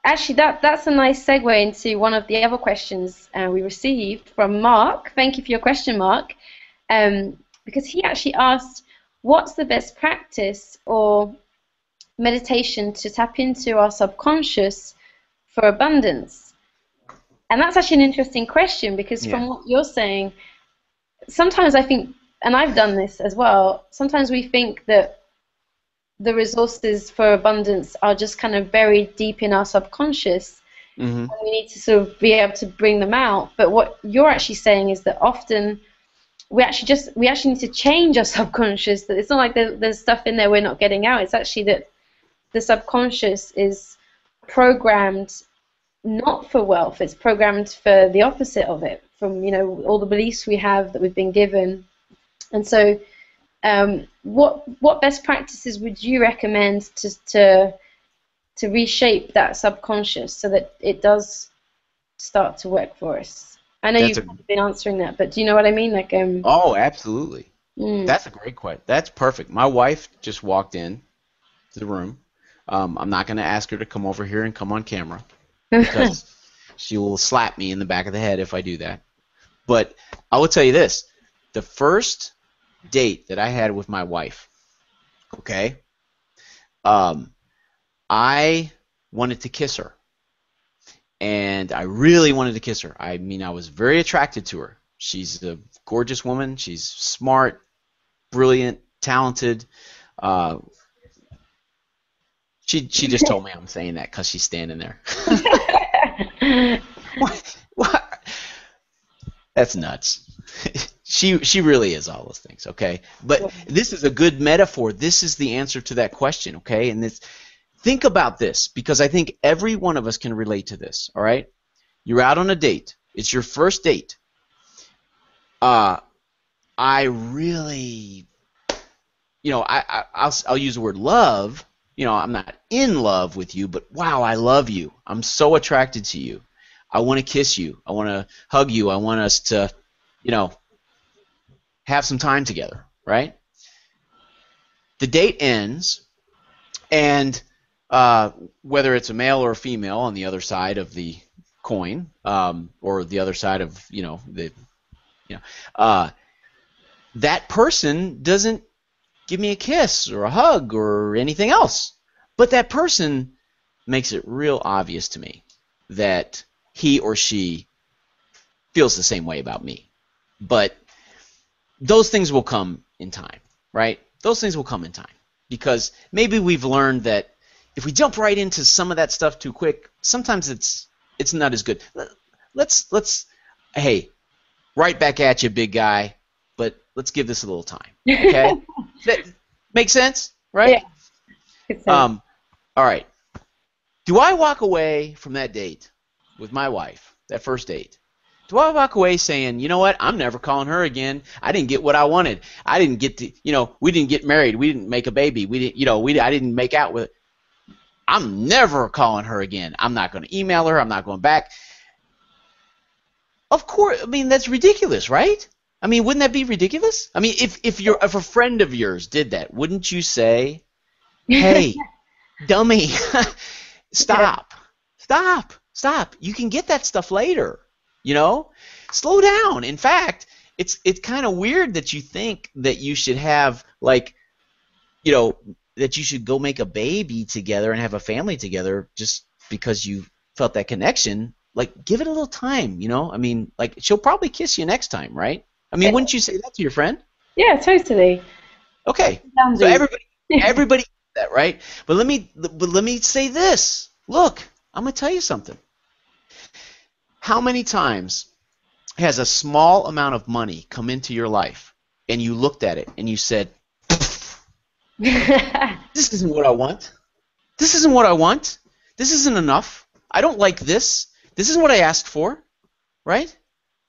Actually, that's a nice segue into one of the other questions we received from Mark. Thank you for your question, Mark. Because he actually asked, what's the best practice or meditation to tap into our subconscious for abundance? And that's actually an interesting question because from what you're saying, sometimes I think, and I've done this as well, sometimes we think that the resources for abundance are just kind of buried deep in our subconscious. And we need to sort of be able to bring them out. But what you're actually saying is that often we actually need to change our subconscious. That it's not like there's stuff in there we're not getting out. It's actually that the subconscious is programmed not for wealth. It's programmed for the opposite of it, from all the beliefs we have that we've been given. And so what best practices would you recommend to reshape that subconscious so that it does start to work for us? I know you've been answering that, but do you know what I mean? Like, oh, absolutely. That's a great question. That's perfect. My wife just walked in to the room. I'm not going to ask her to come over here and come on camera because she will slap me in the back of the head if I do that. But I will tell you this. The first date that I had with my wife, okay, I wanted to kiss her. And I really wanted to kiss her. I mean, I was very attracted to her. She's a gorgeous woman. She's smart, brilliant, talented. She just told me I'm saying that because she's standing there. What? That's nuts. She really is all those things, okay? But this is a good metaphor. This is the answer to that question, okay? And think about this, because I think every one of us can relate to this, all right? You're out on a date. It's your first date. Uh, I really, I'll use the word love. I'm not in love with you, but wow, I love you. I'm so attracted to you. I want to kiss you. I want to hug you. I want us to, you know, have some time together, right? The date ends, and whether it's a male or a female on the other side of the coin, or the other side of, uh, that person doesn't give me a kiss or a hug or anything else. But that person makes it real obvious to me that he or she feels the same way about me. But those things will come in time, right? Those things will come in time. Because maybe we've learned that if we jump right into some of that stuff too quick, sometimes it's not as good. Hey, right back at you, big guy, but let's give this a little time, okay? That makes sense, right? Yeah. Good sense. All right. Do I walk away from that date with my wife, that first date? Do I walk away saying, you know what, I'm never calling her again. I didn't get what I wanted. I didn't get to, we didn't get married. We didn't make a baby. We didn't, I didn't make out with. I'm never calling her again. I'm not going to email her. I'm not going back. Of course, I mean, that's ridiculous, right? I mean, wouldn't that be ridiculous? I mean, if a friend of yours did that, wouldn't you say, hey, dummy, stop. You can get that stuff later, Slow down. In fact, it's kind of weird that you think that you should have, like, that you should go make a baby together and have a family together just because you felt that connection. Like, give it a little time, I mean, like, she'll probably kiss you next time, right? I mean, wouldn't you say that to your friend? Yeah, totally. Okay. So everybody does that, right? But let me say this. Look, I'm going to tell you something. How many times has a small amount of money come into your life and you looked at it and you said, this isn't what I want. This isn't what I want. This isn't enough. I don't like this. This isn't what I asked for, right?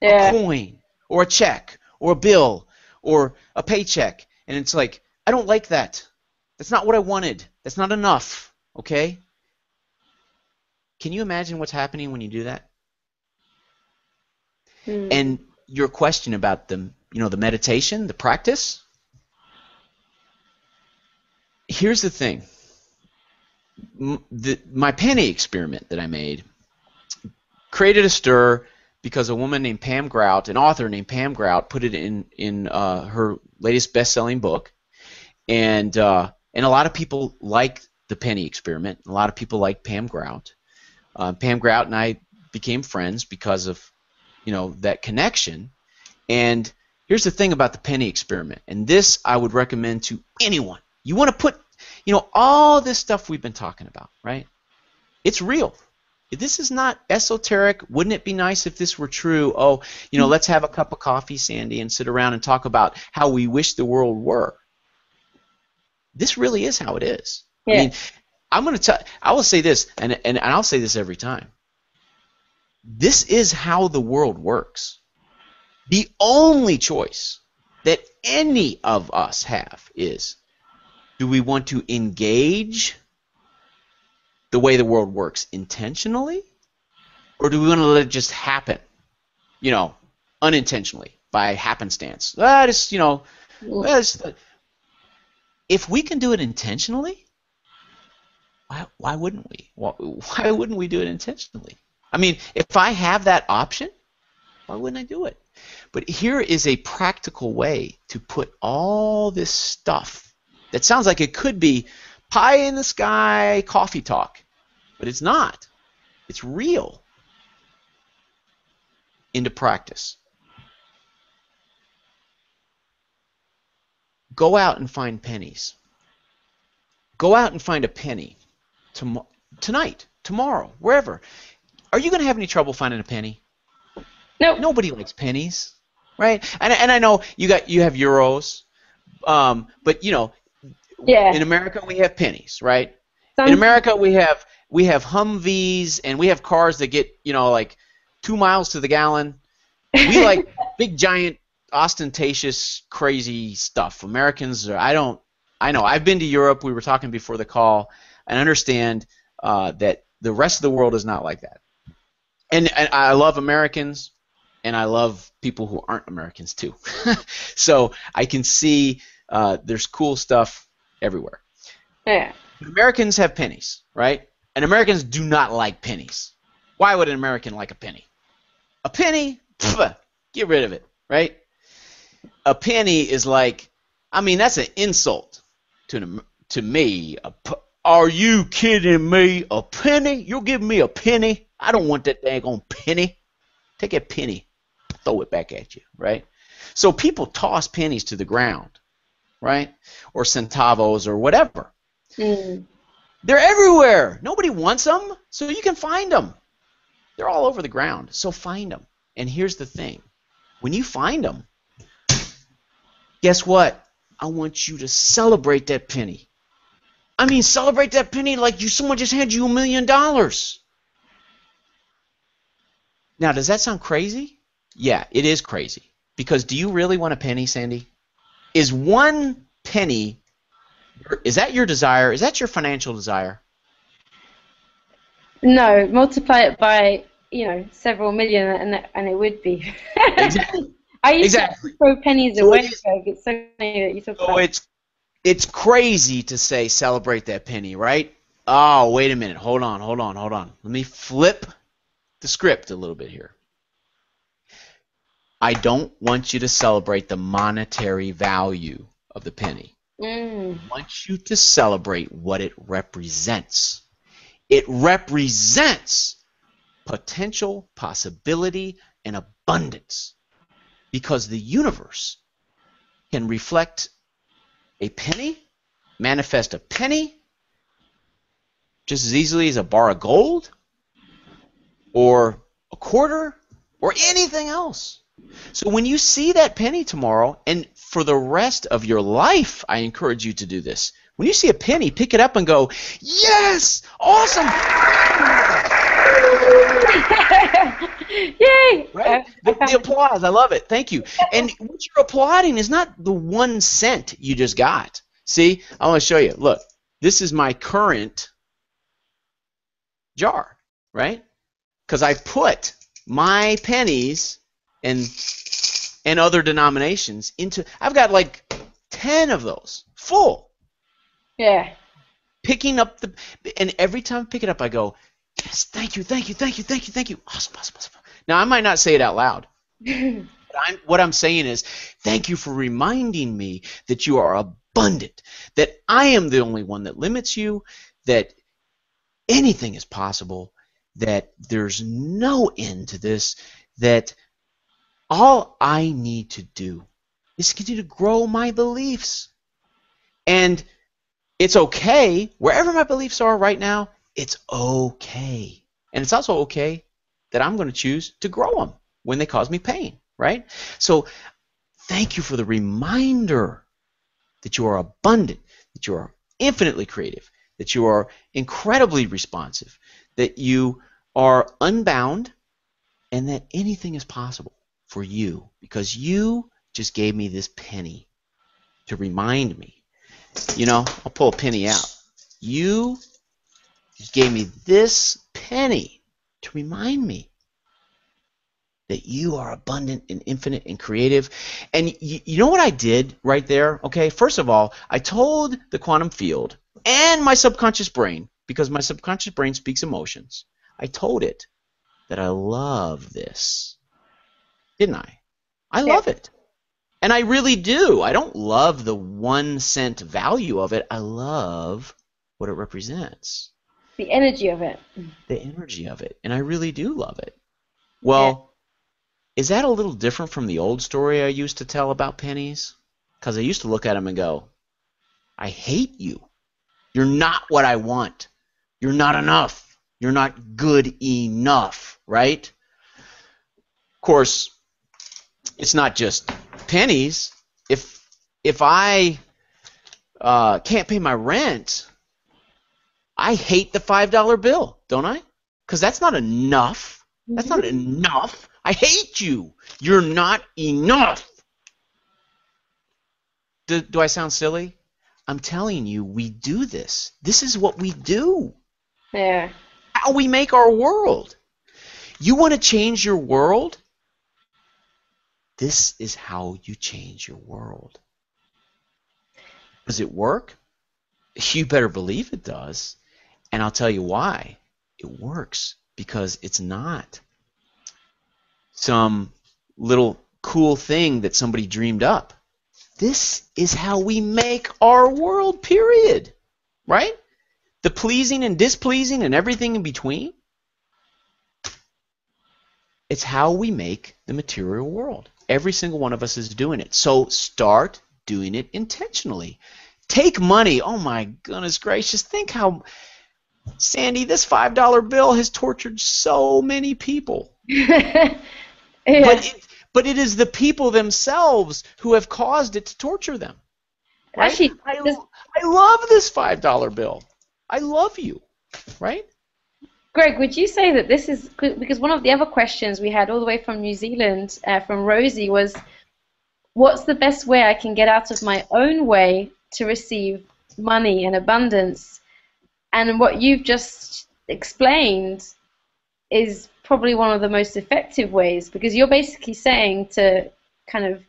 Yeah. A coin or a check or a bill or a paycheck. And it's like, I don't like that. That's not what I wanted. That's not enough, okay? Can you imagine what's happening when you do that? And your question about the meditation, the practice. Here's the thing. My penny experiment that I made created a stir because a woman named Pam Grout, an author named Pam Grout, put it in her latest best-selling book, and a lot of people liked the penny experiment. A lot of people liked Pam Grout. Pam Grout and I became friends because of that connection. And here's the thing about the penny experiment, and this I would recommend to anyone. You want to put, all this stuff we've been talking about, right? It's real. This is not esoteric. Wouldn't it be nice if this were true? Oh, let's have a cup of coffee, Sandy, and sit around and talk about how we wish the world were. This really is how it is. Yeah. I mean, I will say this, and I'll say this every time. This is how the world works. The only choice that any of us have is, do we want to engage the way the world works intentionally, or do we want to let it just happen, unintentionally, by happenstance? If we can do it intentionally, why wouldn't we? Why wouldn't we do it intentionally? I mean, if I have that option, why wouldn't I do it? But here is a practical way to put all this stuff that sounds like it could be pie in the sky coffee talk, but it's not. It's real. Into practice. Go out and find pennies. Go out and find a penny tonight, tomorrow, wherever. Are you going to have any trouble finding a penny? No. Nobody likes pennies, right? And I know you have euros, but Yeah. in America we have pennies, right? In America we have Humvees, and we have cars that get like 2 miles to the gallon. We like big, giant, ostentatious, crazy stuff. Americans are, I know. I've been to Europe. We were talking before the call. And understand that the rest of the world is not like that. And I love Americans, and I love people who aren't Americans too. So I can see there's cool stuff everywhere. Yeah. Americans have pennies, right? And Americans do not like pennies. Why would an American like a penny? A penny? Pfft, get rid of it, right? A penny is like, I mean, that's an insult to me. Are you kidding me? A penny? You're giving me a penny? I don't want that daggone penny. Take a penny, throw it back at you, right? So people toss pennies to the ground, right? Or centavos or whatever. Mm. They're everywhere. Nobody wants them, so you can find them. They're all over the ground, so find them. And here's the thing. When you find them, guess what? I want you to celebrate that penny. I mean, celebrate that penny like someone just handed you $1 million. Now, does that sound crazy? Yeah, it is crazy. Because do you really want a penny, Sandy? Is one penny, is that your desire? Is that your financial desire? No, multiply it by, several million, and it would be. Exactly. I used Exactly. to throw pennies So away. It's so funny that you talk about it. It's crazy to say celebrate that penny, right? Oh, wait a minute. Hold on. Let me flip the script a little bit here. I don't want you to celebrate the monetary value of the penny. I want you to celebrate what it represents. It represents potential, possibility, and abundance, because the universe can reflect a penny, manifest a penny, just as easily as a bar of gold, or a quarter, or anything else. So when you see that penny tomorrow, and for the rest of your life, I encourage you to do this. When you see a penny, pick it up and go, yes, awesome. Yay! Right? The applause, I love it. Thank you. And what you're applauding is not the 1 cent you just got. See, I want to show you. Look, this is my current jar, right? Because I put my pennies and other denominations into. I've got like 10 of those full. Yeah. Picking up and every time I pick it up, I go, yes, thank you. Awesome. Now, I might not say it out loud. But what I'm saying is, thank you for reminding me that you are abundant, that I am the only one that limits you, that anything is possible, that there's no end to this, that all I need to do is continue to grow my beliefs. And it's okay, wherever my beliefs are right now, it's okay. And it's also okay that I'm going to choose to grow them when they cause me pain, right? So thank you for the reminder that you are abundant, that you are infinitely creative, that you are incredibly responsive, that you are unbound, and that anything is possible for you, because you just gave me this penny to remind me. I'll pull a penny out. You just gave me this penny to remind me that you are abundant and infinite and creative. And you know what I did right there? Okay, first of all, I told the quantum field and my subconscious brain, because my subconscious brain speaks emotions, I told it that I love this. Didn't I? I love it. And I really do. I don't love the 1 cent value of it. I love what it represents. The energy of it. The energy of it. And I really do love it. Well, is that a little different from the old story I used to tell about pennies? Because I used to look at them and go, I hate you. You're not what I want. You're not enough. You're not good enough, right? Of course, it's not just pennies. If I can't pay my rent, I hate the $5 bill, don't I? Because that's not enough. That's Mhm. not enough. I hate you. You're not enough. Do I sound silly? I'm telling you, we do this. This is what we do. Yeah. How we make our world. You want to change your world? This is how you change your world. Does it work? You better believe it does. And I'll tell you why. It works because it's not some little cool thing that somebody dreamed up. This is how we make our world, period. Right? The pleasing and displeasing and everything in between. It's how we make the material world. Every single one of us is doing it. So start doing it intentionally. Take money. Oh my goodness gracious. Think how, Sandy, this $5 bill has tortured so many people. Yeah. But it is the people themselves who have caused it to torture them. Right? Actually, there's I love this $5 bill. I love you. Right? Greg, would you say that this is because one of the other questions we had all the way from New Zealand, from Rosie, was what's the best way I can get out of my own way to receive money and abundance? And what you've just explained is probably one of the most effective ways because you're basically saying to kind of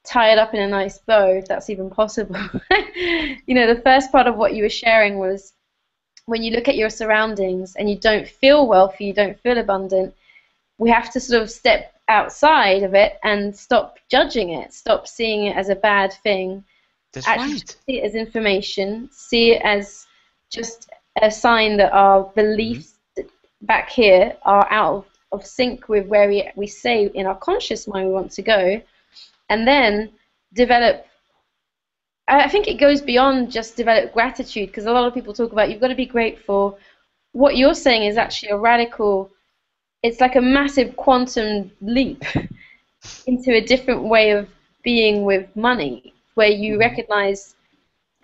tie it up in a nice bow, if that's even possible. You know, the first part of what you were sharing was when you look at your surroundings and you don't feel wealthy, you don't feel abundant, we have to sort of step outside of it and stop judging it, stop seeing it as a bad thing, That's actually right. see it as information, see it as just a sign that our Mm-hmm. beliefs back here are out of sync with where we say in our conscious mind we want to go, and then develop. I think it goes beyond just develop gratitude because a lot of people talk about you've got to be grateful. What you're saying is actually a radical, it's like a massive quantum leap into a different way of being with money, where you Mm-hmm. recognize.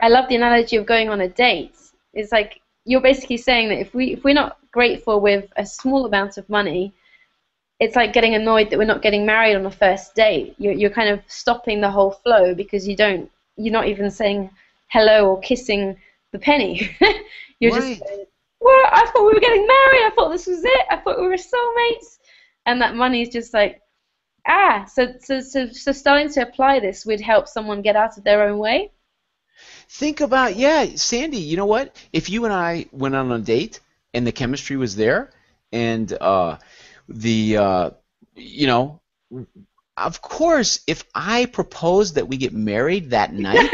I love the analogy of going on a date. It's like you're basically saying that if we're not grateful with a small amount of money, it's like getting annoyed that we're not getting married on a first date. You're kind of stopping the whole flow because you're not even saying hello or kissing the penny. You're just Right. saying, well, I thought we were getting married. I thought this was it. I thought we were soulmates. And that money is just like, so starting to apply this would help someone get out of their own way. Think about, yeah, Sandy, you know what? If you and I went on a date and the chemistry was there and the you know, of course, if I proposed that we get married that night,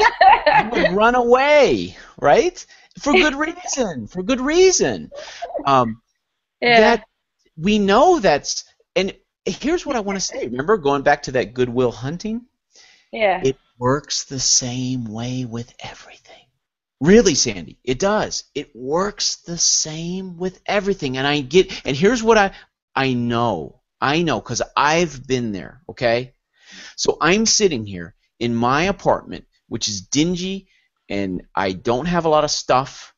you would run away, right? For good reason, for good reason. Um, Yeah, that we know that's, and here's what I want to say. Remember going back to that Goodwill Hunting? yeah. It works the same way with everything. Really, Sandy, it does. It works the same with everything. And here's what I know, because I've been there, okay? So I'm sitting here in my apartment, which is dingy, and I don't have a lot of stuff,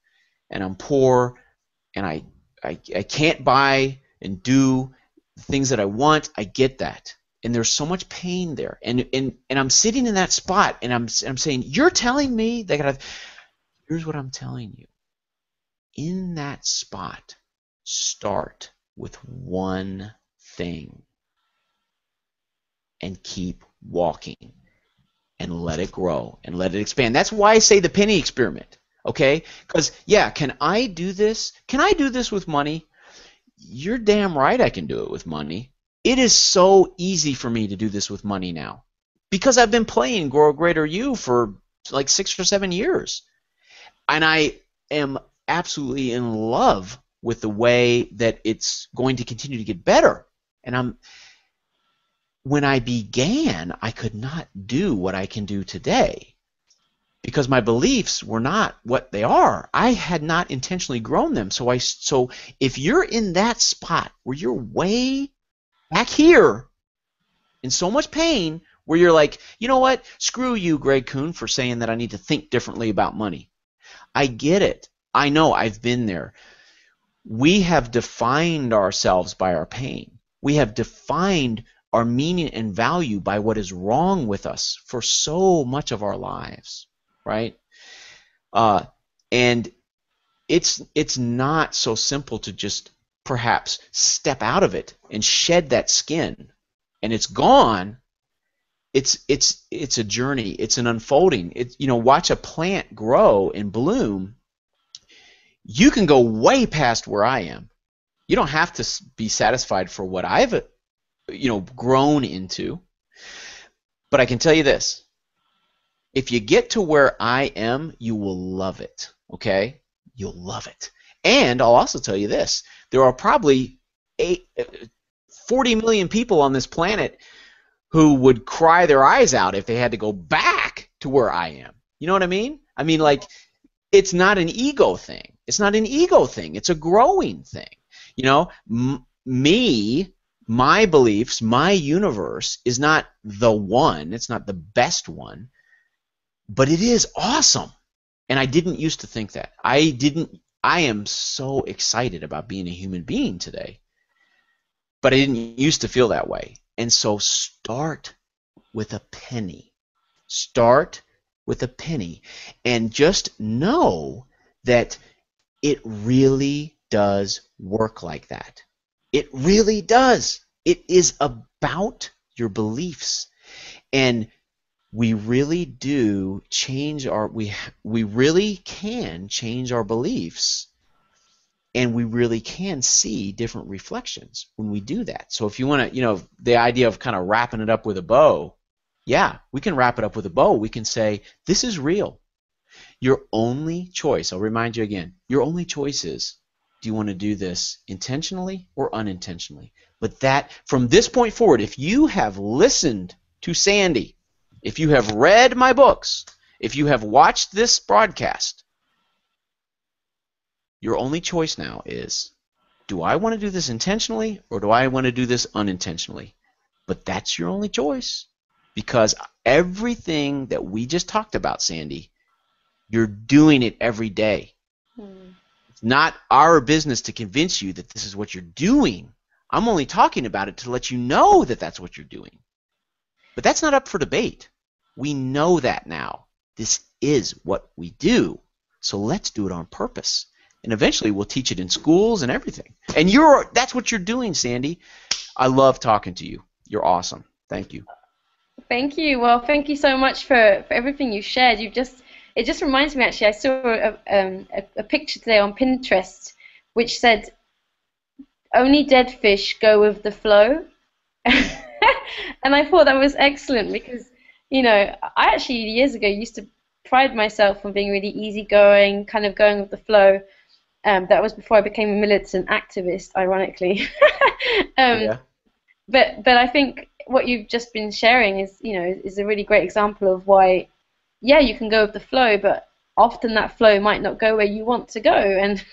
and I'm poor, and I can't buy and do the things that I want. I get that. And there's so much pain there. And I'm sitting in that spot, and I'm saying, you're telling me that here's what I'm telling you. In that spot, start with one thing and keep walking and let it grow and let it expand. That's why I say the penny experiment. Okay? Because, yeah, can I do this? Can I do this with money? You're damn right I can do it with money. It is so easy for me to do this with money now because I've been playing Grow a Greater You for like 6 or 7 years. And I am absolutely in love with the way that it's going to continue to get better. And when I began, I could not do what I can do today because my beliefs were not what they are. I had not intentionally grown them. So if you're in that spot where you're way back here in so much pain, where you're like, you know what? Screw you, Greg Kuhn, for saying that I need to think differently about money. I get it. I know. I've been there. We have defined ourselves by our pain. We have defined our meaning and value by what is wrong with us for so much of our lives, right? And it's not so simple to just perhaps step out of it and shed that skin, and it's gone. It's a journey. It's an unfolding. Watch a plant grow and bloom. You can go way past where I am. You don't have to be satisfied for what I've grown into. But I can tell you this. If you get to where I am, you will love it. Okay? You'll love it. And I'll also tell you this. There are probably 40 million people on this planet who would cry their eyes out if they had to go back to where I am. You know what I mean? I mean, like, it's not an ego thing. It's not an ego thing. It's a growing thing. My beliefs, my universe is not the one. It's not the best one. But it is awesome. And I didn't used to think that. I am so excited about being a human being today. But I didn't used to feel that way. And so start with a penny. Start with a penny. And just know that it really does work like that. It really does. It is about your beliefs. And we really do change we really can change our beliefs, and we really can see different reflections when we do that. So if you want to, the idea of kind of wrapping it up with a bow, yeah, we can wrap it up with a bow. We can say, this is real. Your only choice, I'll remind you again, your only choice is, do you want to do this intentionally or unintentionally? But that, from this point forward, if you have listened to Sandy, if you have read my books, if you have watched this broadcast, your only choice now is, do I want to do this intentionally or do I want to do this unintentionally? But that's your only choice, because everything that we just talked about, Sandy, you're doing it every day. It's not our business to convince you that this is what you're doing. I'm only talking about it to let you know that that's what you're doing. But that's not up for debate. We know that now. This is what we do. So let's do it on purpose. And eventually we'll teach it in schools and everything. And that's what you're doing, Sandy. I love talking to you. You're awesome. Thank you. Thank you. Well, thank you so much for everything you shared. It just reminds me, actually, I saw a picture today on Pinterest which said, only dead fish go with the flow. And I thought that was excellent because, I actually years ago used to pride myself on being really easygoing, kind of going with the flow. That was before I became a militant activist, ironically. Yeah. But I think what you've just been sharing is a really great example of why, yeah, you can go with the flow, but often that flow might not go where you want to go, and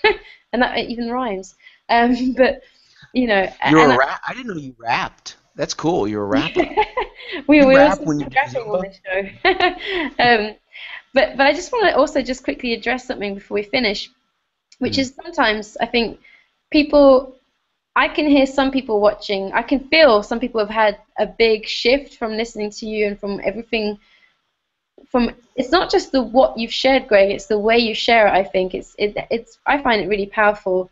and that even rhymes. But I didn't know you rapped. That's cool. You're a rapper. we You rap also when you do do rapping on Zumba? this show. But I just want to also just quickly address something before we finish, which Mm. is sometimes I think people, I can hear some people watching, I can feel some people have had a big shift from listening to you and from everything. It's not just the what you've shared, Greg, it's the way you share it. I think it's I find it really powerful.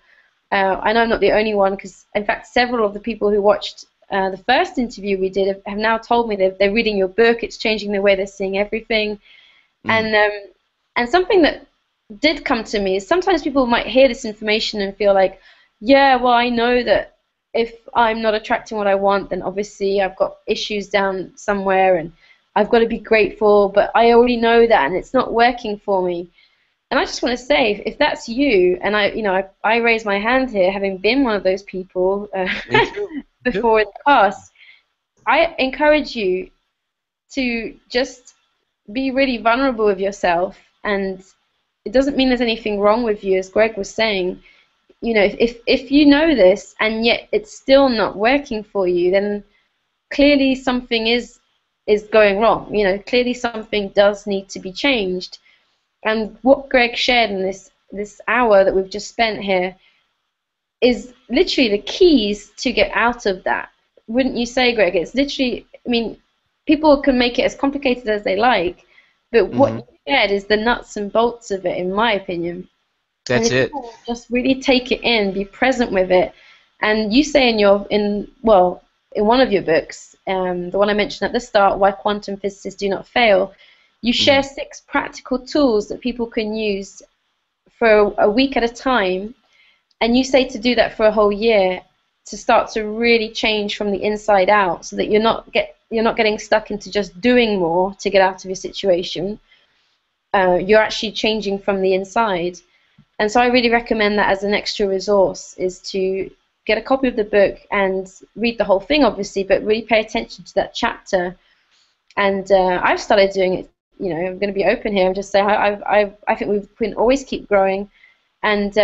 I know I'm not the only one, because in fact several of the people who watched the first interview we did have now told me they're reading your book. It's changing the way they're seeing everything. Mm. And something that did come to me is sometimes people might hear this information and feel like, yeah, well, I know that if I'm not attracting what I want, then obviously I've got issues down somewhere and I've got to be grateful, but I already know that and it's not working for me. And I just want to say, if that's you, and I raise my hand here, having been one of those people Me too. Me too. before in the past, I encourage you to just be really vulnerable with yourself. And it doesn't mean there's anything wrong with you, as Greg was saying. If you know this and yet it's still not working for you, then clearly something is going wrong. Clearly something does need to be changed. And what Greg shared in this hour that we've just spent here, is literally the keys to get out of that. Wouldn't you say, Greg? It's literally, I mean, people can make it as complicated as they like, but what Hmm. you get is the nuts and bolts of it, in my opinion. And That's if it. people just really take it in, be present with it, and you say in one of your books, the one I mentioned at the start, Why Quantum Physicists Do Not Fail, you share Hmm. 6 practical tools that people can use for a week at a time, and you say to do that for a whole year to start to really change from the inside out, so that you're not getting stuck into just doing more to get out of your situation. You're actually changing from the inside. And so I really recommend that as an extra resource, is to get a copy of the book and read the whole thing, obviously, but really pay attention to that chapter. And I've started doing it. I'm going to be open here and just say I think we can always keep growing. And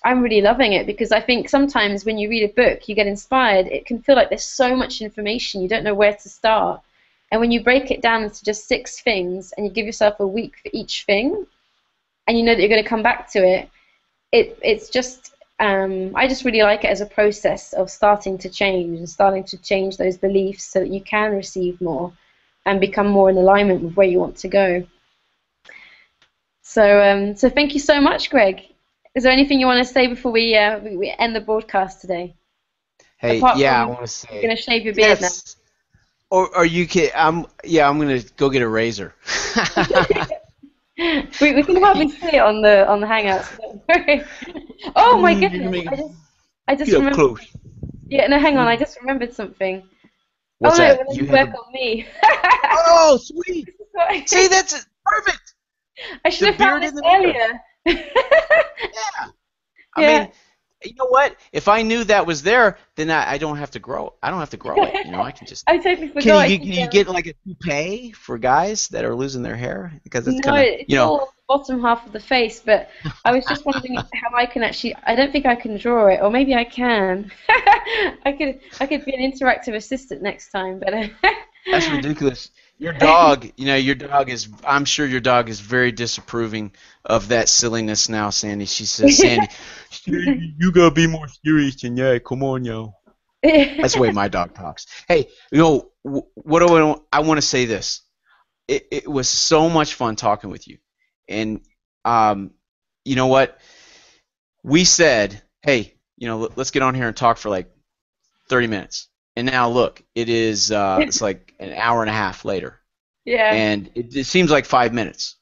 I'm really loving it, because I think sometimes when you read a book, you get inspired. It can feel like there's so much information, you don't know where to start. And when you break it down into just 6 things, and you give yourself a week for each thing, and you know that you're going to come back to it, it's just I just really like it as a process of starting to change, and starting to change those beliefs so that you can receive more and become more in alignment with where you want to go. So thank you so much, Greg. Is there anything you want to say before we end the broadcast today? Hey, Apart yeah, I from want to you're say going to shave your beard now. yes. Or you can. I'm gonna go get a razor. We can hardly see it on the Hangouts. Don't worry. Oh my You're gonna goodness! make I get just up remembered. close. Yeah, no, hang on. I Mhm. just remembered something. Oh What's no, it that? will You only have work a. on me. Oh, sweet. See, that's it. Perfect. I should The have found beard this in the mirror. earlier. Yeah. I Yeah. mean, you know what? If I knew that was there, then I don't have to grow. I don't have to grow it. I can just. I totally Can forgot. you can you get like a toupee for guys that are losing their hair? Because it's No, kind of it's all on the bottom half of the face, but I was just wondering how I can actually. I don't think I can draw it, or maybe I can. I could be an interactive assistant next time, but That's ridiculous. Your dog is, I'm sure your dog is very disapproving of that silliness now, Sandy. She says, Sandy, you gotta be more serious than that. Come on, yo. That's the way my dog talks. Hey, what do I want to say this? It was so much fun talking with you. And, um, you know what? We said, hey, let's get on here and talk for like 30 minutes. And now look, it's like an hour and a half later. Yeah. And it seems like 5 minutes.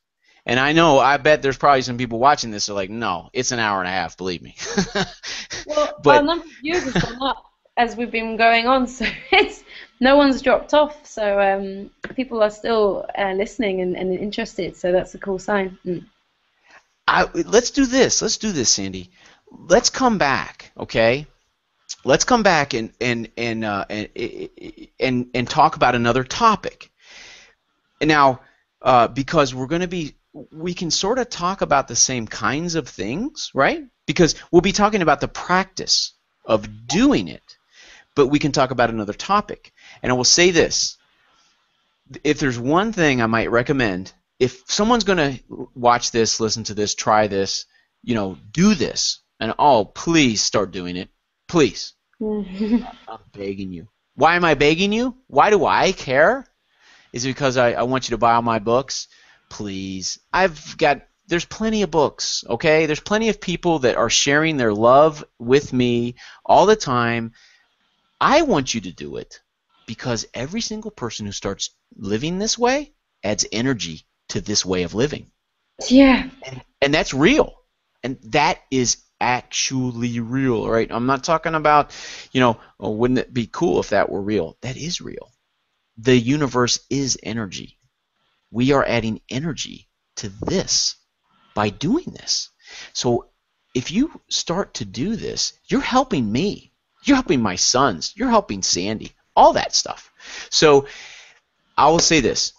And I bet there's probably some people watching this are like, no, it's an hour and a half, believe me. Well, our But number of viewers has gone up as we've been going on, so it's no one's dropped off. So people are still listening and interested. So that's a cool sign. Mm. let's do this. Let's do this, Sandy. Let's come back, okay? Let's come back and talk about another topic. And now, because we can sort of talk about the same kinds of things, right? Because we'll be talking about the practice of doing it, but we can talk about another topic. And I will say this: if there's one thing I might recommend, if someone's going to watch this, listen to this, try this, do this, and please start doing it. Please. I'm begging you. Why am I begging you? Why do I care? Is it because I want you to buy all my books? Please. There's plenty of books, okay? There's plenty of people that are sharing their love with me all the time. I want you to do it because every single person who starts living this way adds energy to this way of living. Yeah. And that's real. And that is actually real, right? I'm not talking about, wouldn't it be cool if that were real? That is real. The universe is energy. We are adding energy to this by doing this. So if you start to do this, you're helping me. You're helping my sons. You're helping Sandy. All that stuff. So I will say this.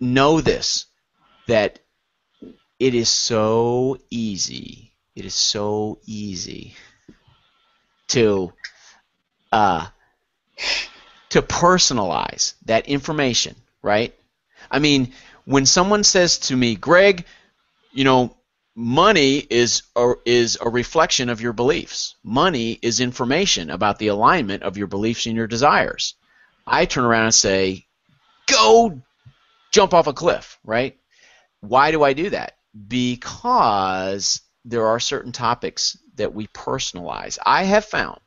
Know this, that it is so easy. It is so easy to personalize that information, right? I mean, when someone says to me, Greg, money is a reflection of your beliefs. Money is information about the alignment of your beliefs and your desires. I turn around and say, go jump off a cliff, right? Why do I do that? Because there are certain topics that we personalize. I have found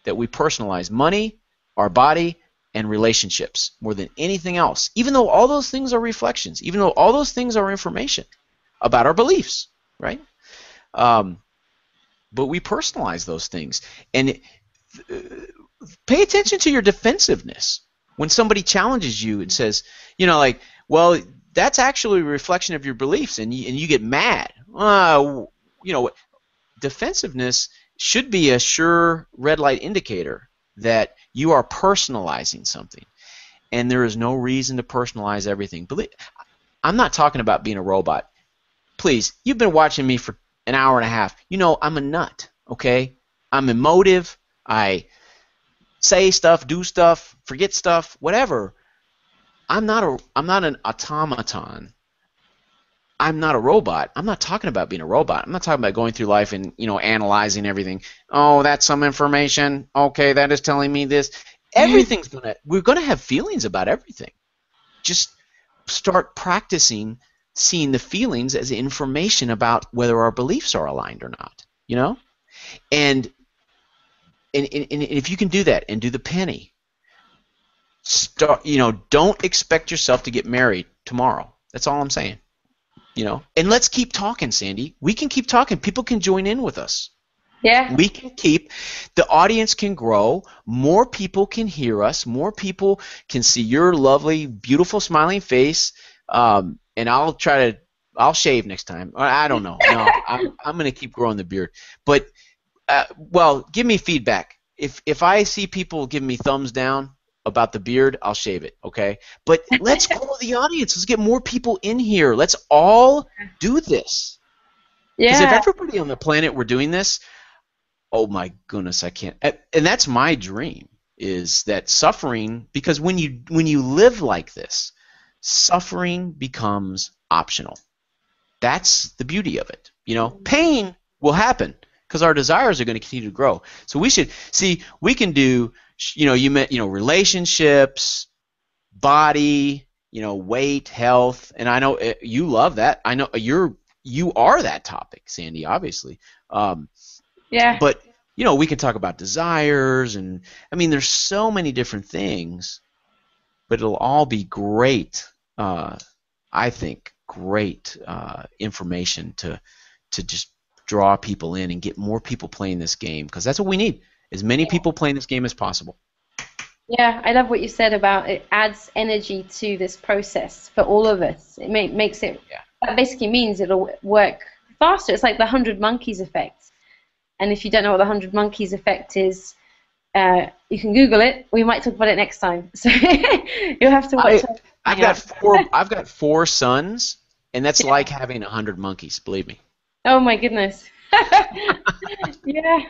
that we personalize money, our body, and relationships more than anything else, even though all those things are reflections, even though all those things are information about our beliefs, right? But we personalize those things. And pay attention to your defensiveness. When somebody challenges you and says, like, well, that's actually a reflection of your beliefs, and you get mad. Defensiveness should be a sure red light indicator that you are personalizing something. And there is no reason to personalize everything. I'm not talking about being a robot. Please, you've been watching me for an hour and a half. I'm a nut, okay? I'm emotive. I say stuff, do stuff, forget stuff, whatever. I'm not an automaton. I'm not a robot. I'm not talking about being a robot. I'm not talking about going through life and analyzing everything. Oh, that's some information. Okay, that is telling me this. We're gonna have feelings about everything. Just start practicing seeing the feelings as information about whether our beliefs are aligned or not. And if you can do that and do the penny, don't expect yourself to get married tomorrow. That's all I'm saying. And let's keep talking, Sandy. We can keep talking. People can join in with us. Yeah. We can the audience can grow. More people can hear us. More people can see your lovely, beautiful, smiling face. And I'll shave next time. I don't know. No, I'm going to keep growing the beard. But, give me feedback. If I see people giving me thumbs down about the beard, I'll shave it, okay? But let's grow the audience. Let's get more people in here. Let's all do this. Because if everybody on the planet were doing this, oh my goodness, I can't. And that's my dream, is that suffering, because when you live like this, suffering becomes optional. That's the beauty of it. Pain will happen because our desires are going to continue to grow. So we can do, you meant, relationships, body, weight, health, and I know you love that. I know you are that topic, Sandy, obviously. Yeah. But we can talk about desires, and there's so many different things, but it'll all be great. I think great information to just draw people in and get more people playing this game, because that's what we need. As many people playing this game as possible. Yeah, I love what you said about it adds energy to this process for all of us. It makes it, that basically means it'll work faster. It's like the 100 monkeys effect. And if you don't know what the 100 monkeys effect is, you can Google it. We might talk about it next time. So you'll have to watch it. I've got 4 sons, and that's like having 100 monkeys, believe me. Oh my goodness. Yeah.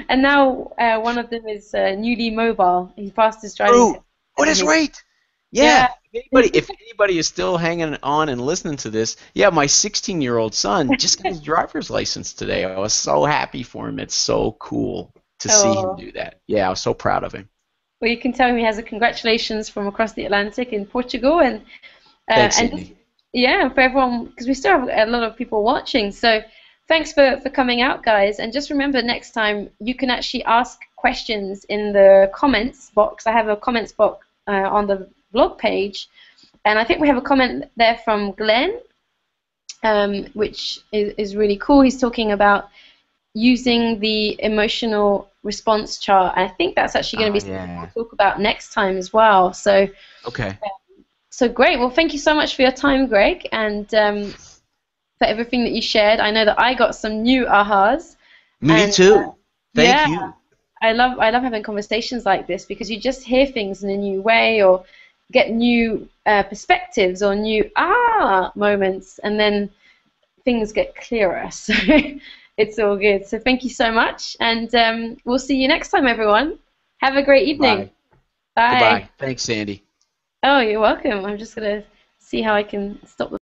And now one of them is newly mobile. He passed his driving test. Oh, that's right. Yeah. If anybody is still hanging on and listening to this, my 16-year-old son just got his driver's license today. I was so happy for him. It's so cool to see him do that. Yeah, I was so proud of him. Well, you can tell him he has a congratulations from across the Atlantic in Portugal, and thanks, Sydney. For everyone, because we still have a lot of people watching. So thanks for coming out, guys. And just remember, next time you can actually ask questions in the comments box. I have a comments box on the blog page, and I think we have a comment there from Glenn, which is really cool. He's talking about using the emotional response chart. I think that's actually going to be something we'll talk about next time as well. So okay. So great. Well, thank you so much for your time, Greg, and for everything that you shared. I know that I got some new ahas. Me too. Thank you. I love having conversations like this, because you just hear things in a new way, or get new perspectives, or new moments, and then things get clearer. So it's all good. So thank you so much, and we'll see you next time, everyone. Have a great evening. Bye. Goodbye. Thanks, Sandy. Oh, you're welcome. I'm just going to see how I can stop the